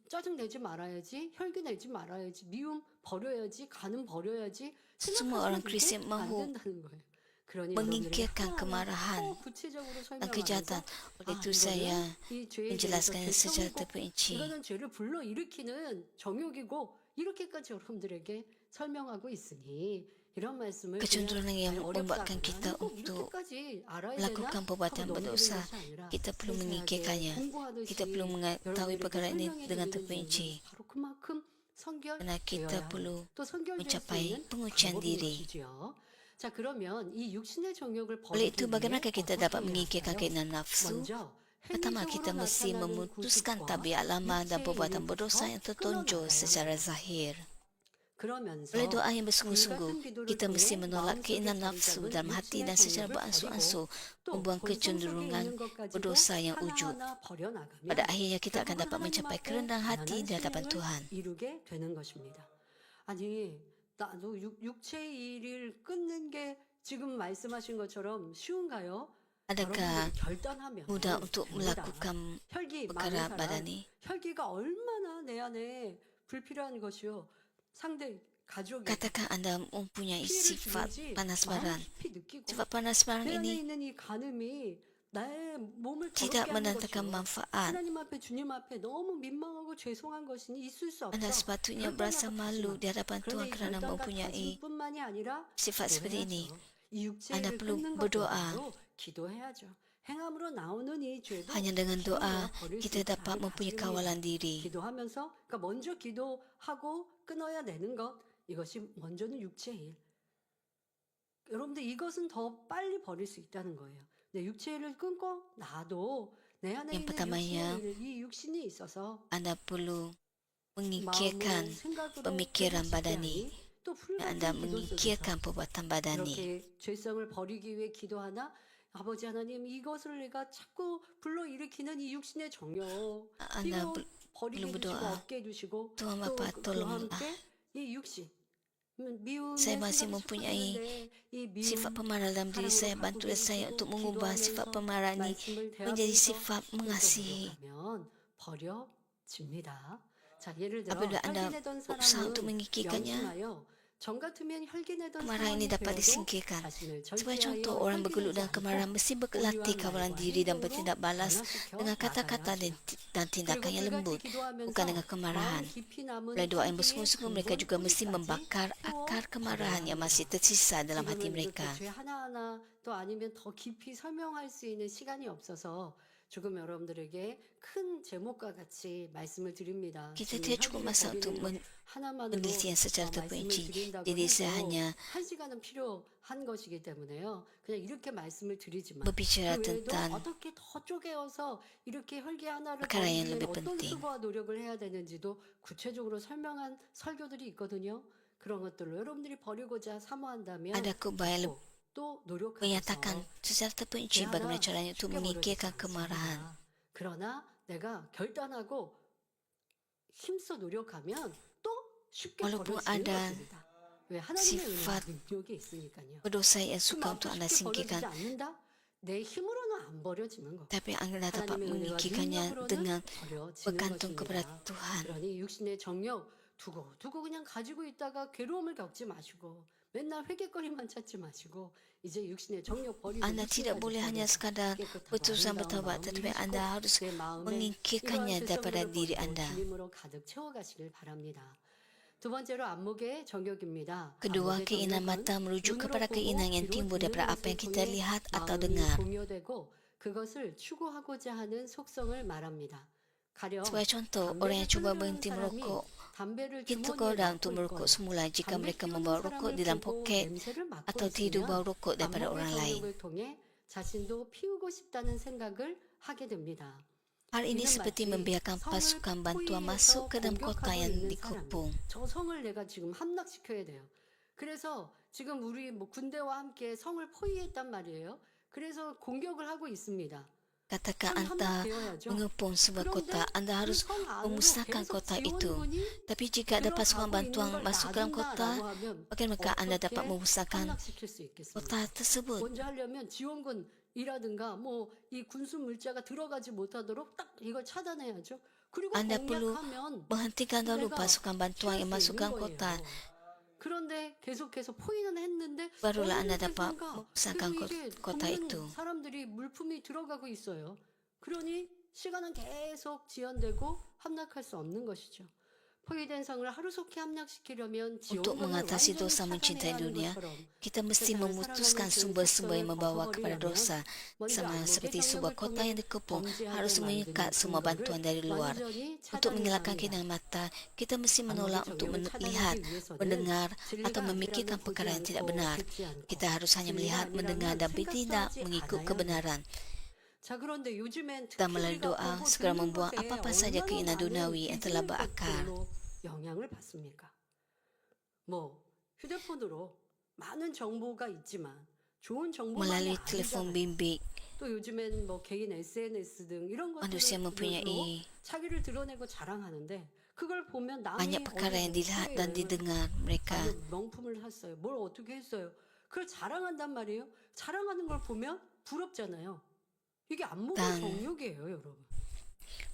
짜증 내지 말아야지, 혈기 내지 말아야지, 미움 버려야지, 간음 버려야지. Semua orang Kristian 안 mahu 된다는 거예요. 그러니 menyingkirkan 여러분들이 kemarahan 하나하나 구체적으로 dan kejahatan. 설명하면서 Oleh itu saya 이 죄에 대해서 menjelaskannya secara 죄성이고 terperinci. 이거는 죄를 불러 일으키는 정욕이고 이렇게까지 여러분들에게 설명하고 있으니 이런 말씀을 Kecenderungan yang 그냥 membuatkan 어렵다 kita 꼭 untuk 이렇게까지 알아야 되나 melakukan perbuatan 하고 넘기는 berdosa, 것이 아니라 kita perlu 세세하게 menyingkirkannya. 공부하듯이 Kita perlu mengetahui 여러분들에게 perkara ini 설명해 dengan 드리는 terperinci. 이유는 바로 그만큼 Kerana kita 선결되어야 perlu 또 선결될 수 mencapai 있는 pengucian 방법인 diri. 것이지요. 자, 그러면 이 육신의 정욕을 Oleh 버리기 itu, bagaimana 위해 kita 어떻게 dapat 해야 menyingkirkan 할까요? keinginan nafsu? 먼저 Pertama, kita mesti 행위적으로 memutuskan 나타나는 tabiat lama dan 구습과 perbuatan 육체의 berdosa yang tertonjol 끊어나가야 secara 합니다. zahir. 그러면서 Oleh doa yang bersungguh-sungguh, 불같은 기도를 kita mesti 통해 menolak 마음속에 keinginan 자리 nafsu 잡은 dalam hati 육신의 dan secara 정욕을 beransur-ansur 버리고 또 membuang 본성 속에 kecenderungan 있는 것까지도 berdosa yang wujud. 하나하나 버려나가면 Pada akhirnya kita akan 결국은 dapat 하나님 mencapai 앞에 kerendahan hati 가난한 di hadapan 생명을 Tuhan. 이루게 되는 것입니다. 아니, 나도 육체의 일을 끊는 게 지금 말씀하신 것처럼 쉬운가요? Adakah 여러분들이 결단하면 mudah untuk 됩니다. melakukan 혈기 많은 perkara 사람, badan ini? 혈기가 얼마나 내 안에 불필요한 것이요. 상대 가족이 Katakan anda mempunyai 피해를 sifat 주는지 panas badan. 깊이 느끼고 Sifat panas badan 내 안에 ini 있는 이 간음이 나의 몸을 tidak 더럽게 하는 mendatangkan 것이요. manfaat. 하나님 앞에 주님 앞에 너무 민망하고 죄송한 것이니 있을 수 없어. Anda sepatutnya berasa malu di hadapan Tuhan kerana mempunyai 뿐만이 아니라 sifat seperti ini. 이 Anda 육체를 perlu 끊는 berdoa. 것보다도 기도해야죠. 행함으로 나오는 이 죄도 Hanya dengan doa 버릴 수 kita 있는 dapat 자를 mempunyai 가지고 kawalan diri. 기도하면서 그러니까 먼저 기도하고 끊어야 되는 것 이것이 먼저는 육체의 일. 여러분들 이것은 더 빨리 버릴 수 있다는 거예요. 내 육체를 끊고 나도 내 안에 Yang 있는 pertamanya, 육체의 일, 이 육신이 있어서 Anda perlu 마음으로 menyingkirkan 생각으로 pemikiran 깨닫지 badani. 않으니 또 Dan Anda 불같은 기도 속에서 menyingkirkan perbuatan badani. 이렇게 죄성을 버리기 위해 기도하나 아버지 하나님 이것을 내가 자꾸 불러일으키는 이 육신의 정욕 Anda 이거 버리게 belum 해주시고 berdoa. 없게 해주시고 Tuhan 또 Bapa 그와 tolonglah. 함께 이 육신 Saya masih mempunyai sifat pemarah dalam diri saya. Bantulah saya untuk mengubah sifat pemarah ini menjadi sifat mengasihi. Apabila Anda berusaha untuk mengikirkannya, kemarahan ini dapat disingkirkan. Sebagai contoh, orang bergelut dengan kemarahan mesti berlatih kawalan diri dan bertindak balas dengan kata-kata dan tindakan yang lembut, bukan dengan kemarahan. Oleh doa yang bersungguh-sungguh, mereka juga mesti membakar akar kemarahan yang masih tersisa dalam hati mereka. 하나하나 또 아니면 더 깊이 설명할 수 있는 시간이 없어서 조금 여러분들에게 큰 제목과 같이 말씀을 드립니다. Kita tidak cukup masa untuk meneliti yang secara terperinci. Jadi saya hanya 한 시간은 필요한 것이기 때문에요. 그냥 이렇게 말씀을 드리지만 berbicara 그 외에도 tentang 어떻게 더 쪼개어서 이렇게 혈기 하나를 perkara yang 거두기 위해 lebih 어떤 penting. 수고와 노력을 해야 되는지도 구체적으로 설명한 설교들이 있거든요. 그런 것들을 여러분들이 버리고자 사모한다면 ada kubah yang 또 노력하셔서 menyatakan secara terperinci bagaimana caranya untuk mengikirkan kemarahan. 그러나 내가 결단하고 힘써 노력하면 또 쉽게 Walaupun 버려지는 ada 것입니다. 왜 하나님의 sifat 은혜가 능력이 있으니까요. berdosa yang 그 suka 마음도 untuk Anda 쉽게 singkirkan, 버려지지 않는다? 내 힘으로는 안 버려지는 거. tapi Anda dapat 하나님의 은혜와 mengikirkannya dengan 능력으로는 bergantung 버려지는 kepada 것입니다. Tuhan. 그러니 육신의 정욕 두고 그냥 가지고 있다가 괴로움을 겪지 마시고 맨날 회개거리만 찾지 마시고 이제 육신의 정욕 버리고 Anda tidak boleh hanya sekadar berusaha bertaubat, tetapi Anda harus mengikirkannya daripada diri Anda. 주님으로 가득 채워가시길 바랍니다. 두 번째로 안목의 정욕입니다. Kedua, 안목의 keinginan 정욕은 mata merujuk 눈으로 kepada 보고 keinginan yang 귀로 timbul 듣는 daripada apa yang 것을 kita 통해 lihat atau 마음이 dengar. 공유되고 그것을 추구하고자 하는 속성을 말합니다. 가령 Sebagai contoh, orang yang cuba berhenti merokok, kita godang untuk merokok semula jika mereka membawa rokok di dalam poket atau tidur bau rokok daripada orang lain. 자신도 피우고 싶다는 생각을 하게 됩니다. Hal ini seperti membiarkan pasukan bantuan masuk ke dalam kota yang dikepung. 저 성을 내가 지금 함락시켜야 돼요. 그래서 지금 우리 뭐 군대와 함께 성을 포위했단 말이에요. 그래서 공격을 하고 있습니다. Katakan anda mengepung sebuah kota, anda harus memusnahkan kota itu. Tapi jika ada pasukan bantuan masuk ke dalam kota, bagaimana anda dapat memusnahkan kota tersebut? 먼저 하려면 지원군이라든가 뭐 이 군수 물자가 들어가지 못하도록 딱 이걸 차단해야죠. 그리고 Anda perlu 공략하면 menghentikan dahulu pasukan bantuan yang masuk ke dalam kota. 그런데 계속해서 포위는 했는데 Barulah anda 어느 dapat 순간 memusnahkan 이게 kota 돕는 itu. 사람들이 물품이 들어가고 있어요. 그러니 시간은 계속 지연되고 함락할 수 없는 것이죠. 포위된 성을 하루속히 함락시키려면 Untuk mengatasi dosa mencintai dunia, kita mesti memutuskan sumber-sumber yang membawa kepada dosa, sama seperti sebuah kota yang dikepung harus mengikat semua bantuan dari luar. Untuk mengelakkan keinginan mata, kita mesti menolak untuk melihat, mendengar, atau memikirkan perkara yang tidak benar. Kita harus hanya melihat, mendengar, dan bertindak mengikut kebenaran. Dan melalui doa, segera membuang apa-apa saja keinginan duniawi yang telah berakar. 영향을 받습니까? 뭐 휴대폰으로 많은 정보가 있지만 좋은 정보만이 Melalui telefon 아니잖아요. bimbit, 또 요즘엔 뭐 개인 SNS 등 이런 manusia 것들로 mempunyai 자기를 드러내고 자랑하는데 그걸 보면 남이 banyak perkara yang dilihat dan didengar mereka. 명품을 샀어요. 뭘 어떻게 했어요. 그걸 자랑한단 말이에요. 자랑하는 걸 보면 부럽잖아요. 이게 안목의 정욕이에요, 여러분.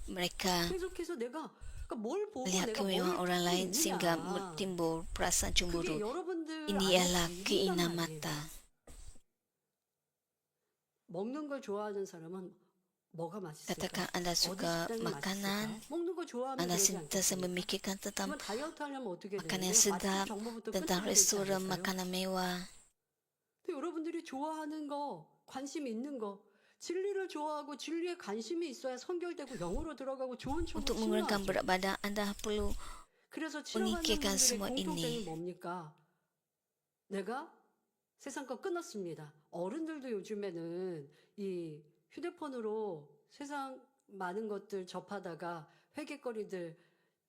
Mereka 계속해서 내가 뭘 보고 melihat 내가 kemewahan 뭘 orang lain 찾고 sehingga 있느냐. timbul perasaan 그게 cemburu. 여러분들 Ini 안에 ialah 있단 keinginan 말이에요. mata. 먹는 걸 좋아하는 사람은 뭐가 맛있을까? Katakan anda 어디 suka 식당이 makanan, 맛있을까? 먹는 거 좋아하면 anda 그러지 sentiasa 않겠습니까? memikirkan tentang 그러면 다이어트 하려면 어떻게 makanan 되는데 yang 맛집 sedap, 정보부터 tentang 끊어야 되지 restoran 않겠어요? makanan mewah. 근데 여러분들이 좋아하는 거, 관심 있는 거, 진리를 좋아하고 진리에 관심이 있어야 선결되고 영으로 들어가고 좋은 축복 Untuk mengurangkan 심어하죠. berat badan, anda perlu 그래서 치료받는 memikirkan 분들의 semua 공통점이 ini. 뭡니까? 내가 세상 거 끊었습니다. 어른들도 요즘에는 이 휴대폰으로 세상 많은 것들 접하다가 회개거리들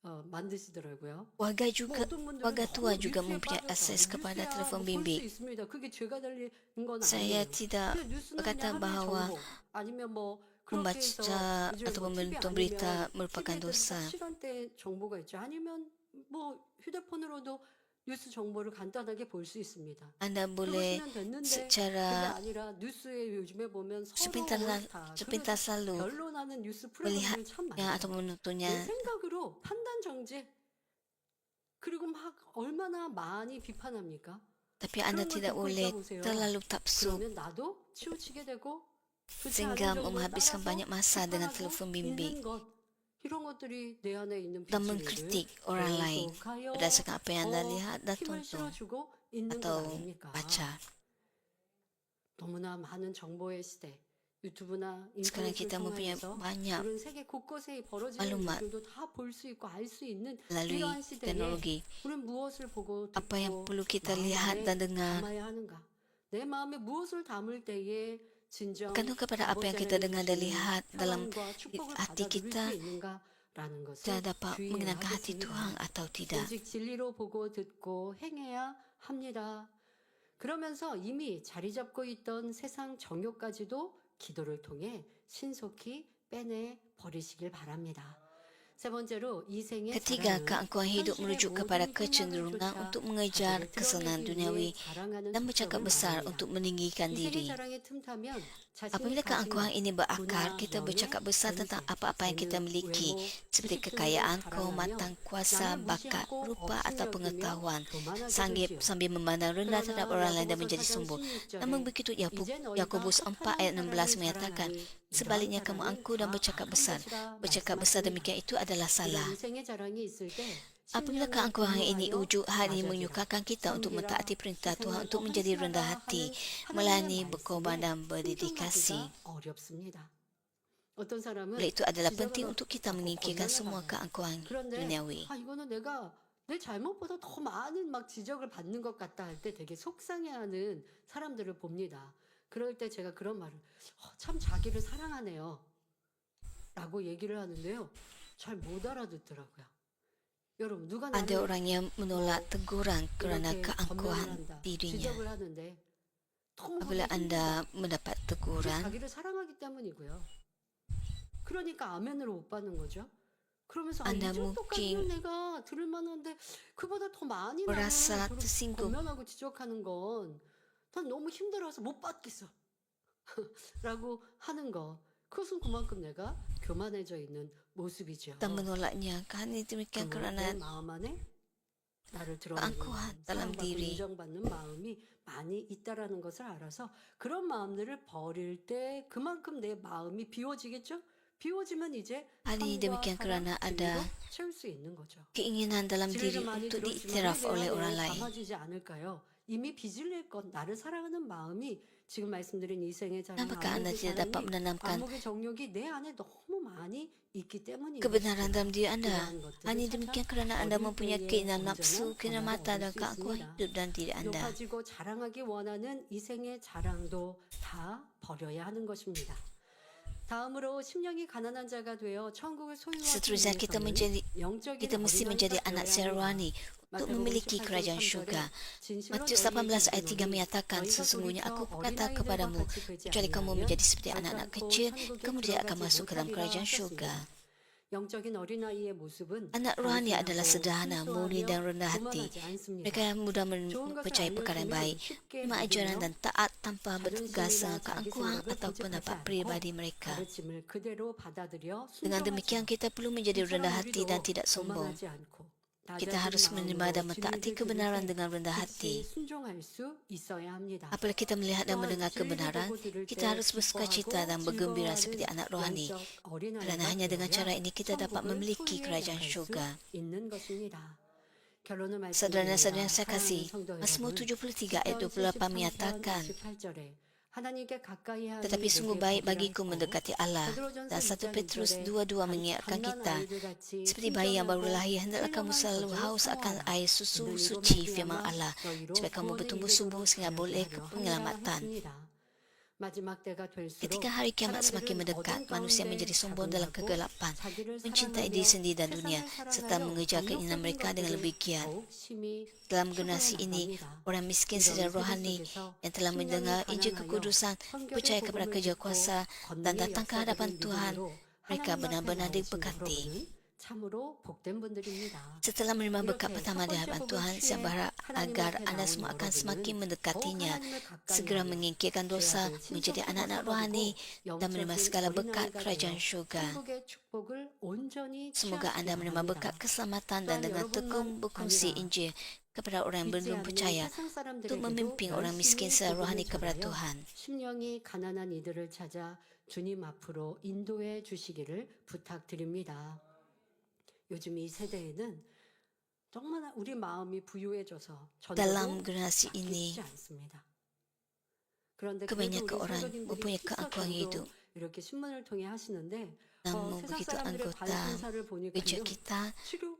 만드시더라고요. Warga juga, 어떤 분들은 warga tua 너무 juga 뉴스에 mempunyai 빠져서 akses kepada 뉴스야 telefon 뭐 볼수 bimbit. 있습니다. 그게 죄가 달리는 건 Saya 아니에요. tidak 근데 뉴스는 berkata 그냥 하루의 bahawa 정보 아니면 뭐 그렇게 해서 membaca 요즘에 ataupun 뭐 TV menonton berita 아니면 merupakan TV에도 dosa. 딱 시간대 정보가 있죠. 아니면 뭐 휴대폰으로도 뉴스 정보를 간단하게 볼 수 있습니다. Anda boleh 그것이면 됐는데 그게 secara 아니라 뉴스에 요즘에 보면 서로 sepintas, 옳다. sepintas 그래서 lalu 변론하는 뉴스 melihatnya 프로그램들 참 atau 많아요. menontonnya. 내 생각으로 판단 정제 그리고 막 얼마나 많이 비판합니까? Tapi anda 그런 걸 tidak 듣고 boleh 있다 보세요. terlalu tapsu 그러면 나도 치우치게 되고 좋지 sehingga 않은 정보를 menghabiskan 따라서 banyak masa dengan 비판하고 telefon bimbit 있는 것 이런 것들이 내 안에 있는 dan 빚을 mengkritik orang lain 계속하여 berdasarkan apa yang anda lihat dan 힘을 tonton 실어주고 있는 것 atau 아닙니까? baca. 너무나 많은 정보의 시대, 유튜브나 Sekarang 인터넷을 kita mempunyai 통해서 banyak 우리는 세계 곳곳에 벌어지는 maklumat 일들도 다 볼 수 있고 알 수 있는 melalui 이러한 시대에 teknologi. 우리는 무엇을 보고 Apa yang 듣고 perlu kita 마음 lihat 안에 dan dengar 담아야 하는가? 내 마음에 무엇을 담을 때에 진정 bergantung kepada apa yang 아버지 kita 하나님 dengar dan 주시는 lihat dalam 평안과 축복을 hati 받아 누릴 수 kita, 있는가라는 것을 kita dapat 주의해야 mengenangkan hati 하겠습니다. Tuhan atau tidak. 오직 진리로 보고 듣고 행해야 합니다. 그러면서 이미 자리 잡고 있던 세상 정욕까지도 기도를 통해 신속히 빼내 버리시길 바랍니다. 세 번째로 이생의 Ketiga, 자랑은 keangkuhan hidup 현실의 merujuk 모든 kepada 생각을 kecenderungan 쫓아 untuk mengejar 자기를 kesenangan 드러내기 duniawi 위해 자랑하는 dan bercakap 속성을 besar 말합니다. untuk meninggikan 이생의 diri. 자랑에 틈타면 자신이 Apabila 가진 keangkuhan ini berakar, 문화, kita 명예, bercakap besar tentang 권세, apa-apa yang kita 재능, miliki, 외모, seperti 지식 등을 kekayaan, 자랑하며 kehormatan, kuasa, 남을 bakat, 무시하고 rupa atau 업신여기며 pengetahuan, 교만하게 sanggip 되지요. sambil memandang rendah terhadap 그러나 orang lain dan 야고보서 menjadi 4장 sombong. 16절에 Namun begitu 이제 너희가 Yakobus 4 허탄한 ayat 사람을 16 menyatakan, 자랑하니 sebaliknya 이러한 kamu 자랑은 angkuh dan 다 bercakap 악한 besar. 것이라 Bercakap besar 말씀하십니다. demikian itu adalah 우리 salah. 이생의 자랑이 있을 때 Apabila 심령을 keangkuhan ini 분노하여 wujud, hal ini 낮아지라. menyukarkan kita untuk 섬기라, mentaati perintah Tuhan untuk 희생하고 menjadi rendah 헌신하라 hati, 하는 melayani, 하나님의 berkorban dan 말씀에 berdedikasi. 순종하기가 어렵습니다. 어떤 사람은 Oleh itu adalah 지적을 penting untuk kita 자꾸 menyingkirkan 권면을 semua 받아요. keangkuhan 그런데 duniawi. 이거는 내가 내 잘못보다 더 많은 막 지적을 받는 것 같다 할 때 되게 속상해하는 사람들을 봅니다. 그럴 때 제가 그런 말을 참 자기를 사랑하네요 라고 얘기를 하는데요. 잘 못 알아듣더라고요. 여러분 누가 Ada 나를 orang yang menolak teguran kerana 이렇게 권면을 keangkuhan 한다, dirinya. 지적을 하는데 너무 Apabila 힘들다. anda mendapat 그게 teguran, 자기를 사랑하기 때문이고요. 그러니까 아멘으로 못 받는 거죠. 그러면서 이 anda 정도까지는 mungkin 내가 들을 만한데 그보다 더 많이 merasa 나를 tersinggung 권면하고 지적하는 건 난 너무 힘들어서 못 받겠어 라고 하는 거 그것은 그만큼 내가 교만해져 있는 모습이죠. dan menolaknya. Kerana demikian 내 kerana 마음 안에 나를 드러내는 keangkuhan dalam 사랑받고 diri. 인정받는 마음이 많이 있다라는 것을 알아서 그런 마음들을 버릴 때 그만큼 내 마음이 비워지겠죠? 비워지면 이제 Hal ini 선과 demikian 사랑, kerana 진리로 ada 채울 수 있는 거죠. keinginan dalam diri 진리를 많이 untuk 들었지만 diiktiraf 왜 oleh 내 orang 안에 lain. 담아지지 않을까요? 이미 빚을 낼 것, 나를 사랑하는 마음이 지금 말씀드린 이생의 자랑, Kenapakah anda 암묵의 tidak dapat 사랑이, menanamkan 암묵의 정욕이 내 안에 너무 많이 있기 때문인 kebenaran 것이죠. dalam diri anda? 이러한 것들을 Hanya 찾아 demikian kerana anda 어릴 mempunyai 때에 keinginan 온전한 nafsu, keinginan 변화를 mata 얻을 dan 수 keangkuhan 있습니다. hidup dalam diri anda. 높아지고 자랑하기 원하는 이생의 자랑도 다 버려야 하는 것입니다. 다음으로 심령이 가난한 자가 되어 천국을 소유하기 Seterusnya kita 위해서는 kita mesti menjadi anak serwani untuk memiliki kerajaan syurga. Matius 18 ayat 3 menyatakan, sesungguhnya aku berkata kepadamu, kecuali kamu menjadi seperti anak-anak kecil, kamu tidak akan masuk ke dalam kerajaan syurga. 영적인 어린아이의 모습은 Anak rohani adalah sederhana, murni dan rendah hati. 교만하지 않습니다. Mereka yang mudah mempercayai perkara yang baik, terima ajaran dan taat tanpa bertergasa keangkuhan atau pendapat pribadi mereka. 가르침을 그대로 받아들여 Dengan demikian, kita perlu menjadi rendah hati dan tidak sombong. 교만하지 않고 Kita harus menerima dan mentaati kebenaran dengan rendah hati. 순종할 수 있어야 합니다. Apabila kita melihat dan mendengar kebenaran, kita harus bersukacita dan bergembira seperti anak rohani. Kerana hanya dengan cara ini kita dapat memiliki kerajaan syurga. Saudara-saudara yang saya kasih, Mazmur 73 ayat 28 menyatakan, tetapi sungguh baik bagiku mendekati Allah. Dan 1 Petrus 2:2 mengingatkan kita, seperti bayi yang baru lahir, hendaklah kamu selalu haus akan air susu suci firman Allah, supaya kamu bertumbuh subur sehingga boleh ke penyelamatan. Ketika hari kiamat semakin mendekat, manusia menjadi sombong dalam kegelapan, mencintai diri sendiri dan dunia, serta mengejar keinginan mereka dengan lebih giat. Dalam generasi ini, orang miskin secara rohani yang telah mendengar Injil kekudusan, percaya kepada kerja kuasa dan datang ke hadapan Tuhan, mereka benar-benar diberkati. Setelah menerima berkat pertama di hadapan Tuhan, saya berharap agar Anda semua akan semakin mendekatinya, segera menyingkirkan dosa, menjadi anak-anak rohani, dan menerima segala berkat kerajaan syurga. Semoga Anda menerima berkat keselamatan dan dengan tekun berkongsi Injil kepada orang yang belum percaya untuk memimpin orang miskin secara rohani kepada Tuhan. 심령이 가난한 이들을 찾아 주님 앞으로 인도해 주시기를 부탁드립니다. 요즘 이 세대에는 정말 우리 마음이 부유해져서 Dalam generasi ini, 바뀌지 않습니다. 그런데 kebanyakan orang mempunyai keangkuhan hidup. 이렇게 신문을 통해 하시는데 Namun 세상 begitu 사람들의 anggota 관심사를 보니까요. gereja kita 치료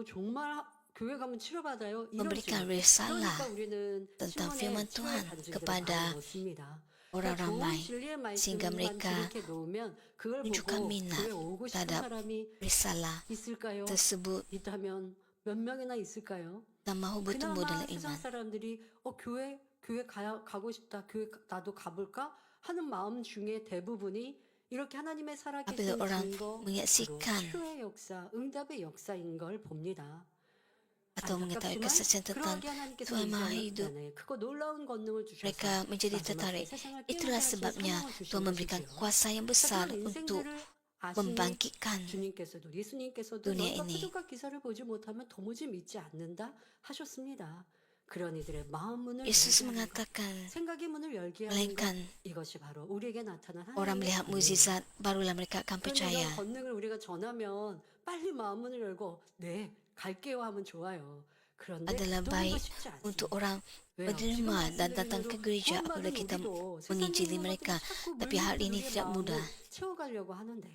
정말 교회 가면 치료받아요. memberikan 이런 식으로. risalah 그러니까 우리는 tentang 신문에 firman 치료의 Tuhan 간증들을 kepada 많이 넣습니다. orang 그러니까 ramai, 좋은 진리의 sehingga 말씀만 mereka 이렇게 놓으면 그걸 menunjukkan 보고 minat 교회 오고 싶은 terhadap 사람이 risalah 있을까요? tersebut 있다면 몇 명이나 있을까요? dan mahu bertumbuh 그나마 dalam 세상 iman. 사람들이 교회 가고 싶다. 교회 나도 가볼까 하는 마음 중에 대부분이 이렇게 하나님의 살아계신 Apabila orang 증거, menyaksikan 바로 치유의 역사, 응답의 역사인 걸 봅니다. atau mengetahui kesaksian tentang Tuhan Maha Hidup, 그거 놀라운 권능을 주셔서 mereka menjadi tertarik. Itulah sebabnya Tuhan memberikan kuasa yang besar untuk membangkitkan 주님께서도 예수님께서도 dunia 너희가 ini. 표적과 기사를 보지 못하면 도무지 믿지 않는다 하셨습니다. 그런 이들의 마음 문을 Yesus 열게 하는 것, mengatakan, 생각의 문을 열게 하는 것, melainkan 이것이 바로 우리에게 나타난 orang melihat mukjizat, barulah mereka akan 그런 percaya. 이런 권능을 우리가 전하면 빨리 마음 문을 열고 네 갈게요 하면 좋아요. 그런데 Adalah 또 baik 그거 쉽지 않습니다. untuk orang 왜요? 지금 menerima dan 말씀드린 datang ke 대로 gereja 구원받은 apabila kita 우리도 menginjili 세상에 mereka. 있는 것들을 자꾸 Tapi hal ini 우리의 tidak 마음을 mudah. 채워가려고 하는데,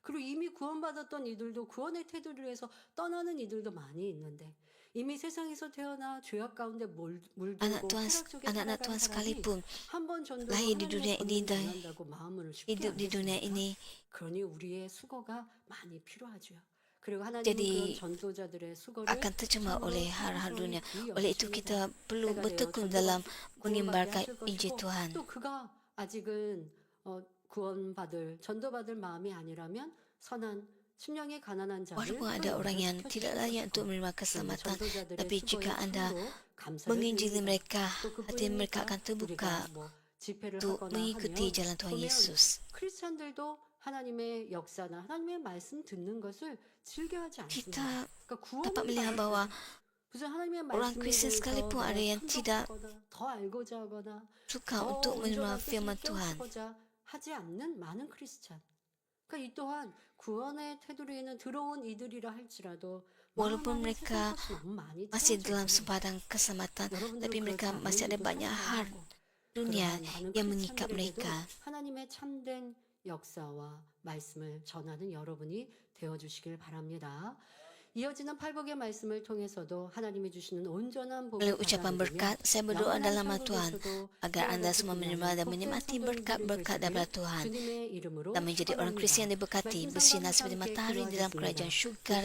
그리고 이미 구원받았던 이들도 구원의 태도를 해서 떠나는 이들도 많이 있는데, 이미 세상에서 태어나 죄악 가운데 물들고 쾌락 속에 Anak-anak 살아간 Tuhan 사람이 sekalipun 한번 전도로 lahir di 하나님의 dunia ini 권능을 dan 전한다고 마음을 쉽게 hidup di dunia 하겠습니까? ini, 그러니 우리의 수고가 많이 필요하죠. 그리고 하나님은 Jadi, 그런 전도자들의 수고를 akan tercemar oleh hal-hal dunia. Oleh itu kita perlu 때가 되어 bertekun 전도가 dalam 구원받게 menyebarkan 하실 Injil 것이고, Tuhan. 또 그가 아직은 전도받을 마음이 아니라면 선한 심령이 가난한 자를 Walaupun ada orang yang tidak layak untuk menerima keselamatan, tapi jika Anda menginjili mereka, hati mereka akan terbuka untuk mengikuti jalan Tuhan Yesus. 크리스찬들도 하나님의 역사나 하나님의 말씀 듣는 것을 즐겨하지 않습니다. Kita 그러니까 구원을 dapat melihat bahawa 무슨 하나님의 orang 말씀에 Kristen 대해서 sekalipun ada yang tidak 더 알고자 하거나 suka untuk menerima firman Tuhan. 깨우치고자 하지 않는 많은 크리스찬. 그러니까 이 또한 구원의 테두리에는 들어온 이들이라 할지라도 Walaupun 마음 안에 mereka 세상 것이 너무 많이 masih 채워져 dalam 있거든요. sempadan keselamatan, 여러분들은 tapi mereka 그렇지 masih ada 않은지도 banyak hal 상관하고, dunia 그러한 많은 yang mengikat 크리스찬들에게도 mereka. 하나님의 참된 역사와 말씀을 전하는 여러분이 되어주시길 바랍니다. 이어지는 팔복의 말씀을 통해서도 하나님이 주시는 온전한 복을 Oleh ucapan berkat, saya berdoa dalam nama Tuhan agar anda semua menerima dan menikmati berkat-berkat daripada Tuhan 주님의 이름으로 dan menjadi orang Kristian yang diberkati, bersinar seperti matahari dalam kerajaan syurga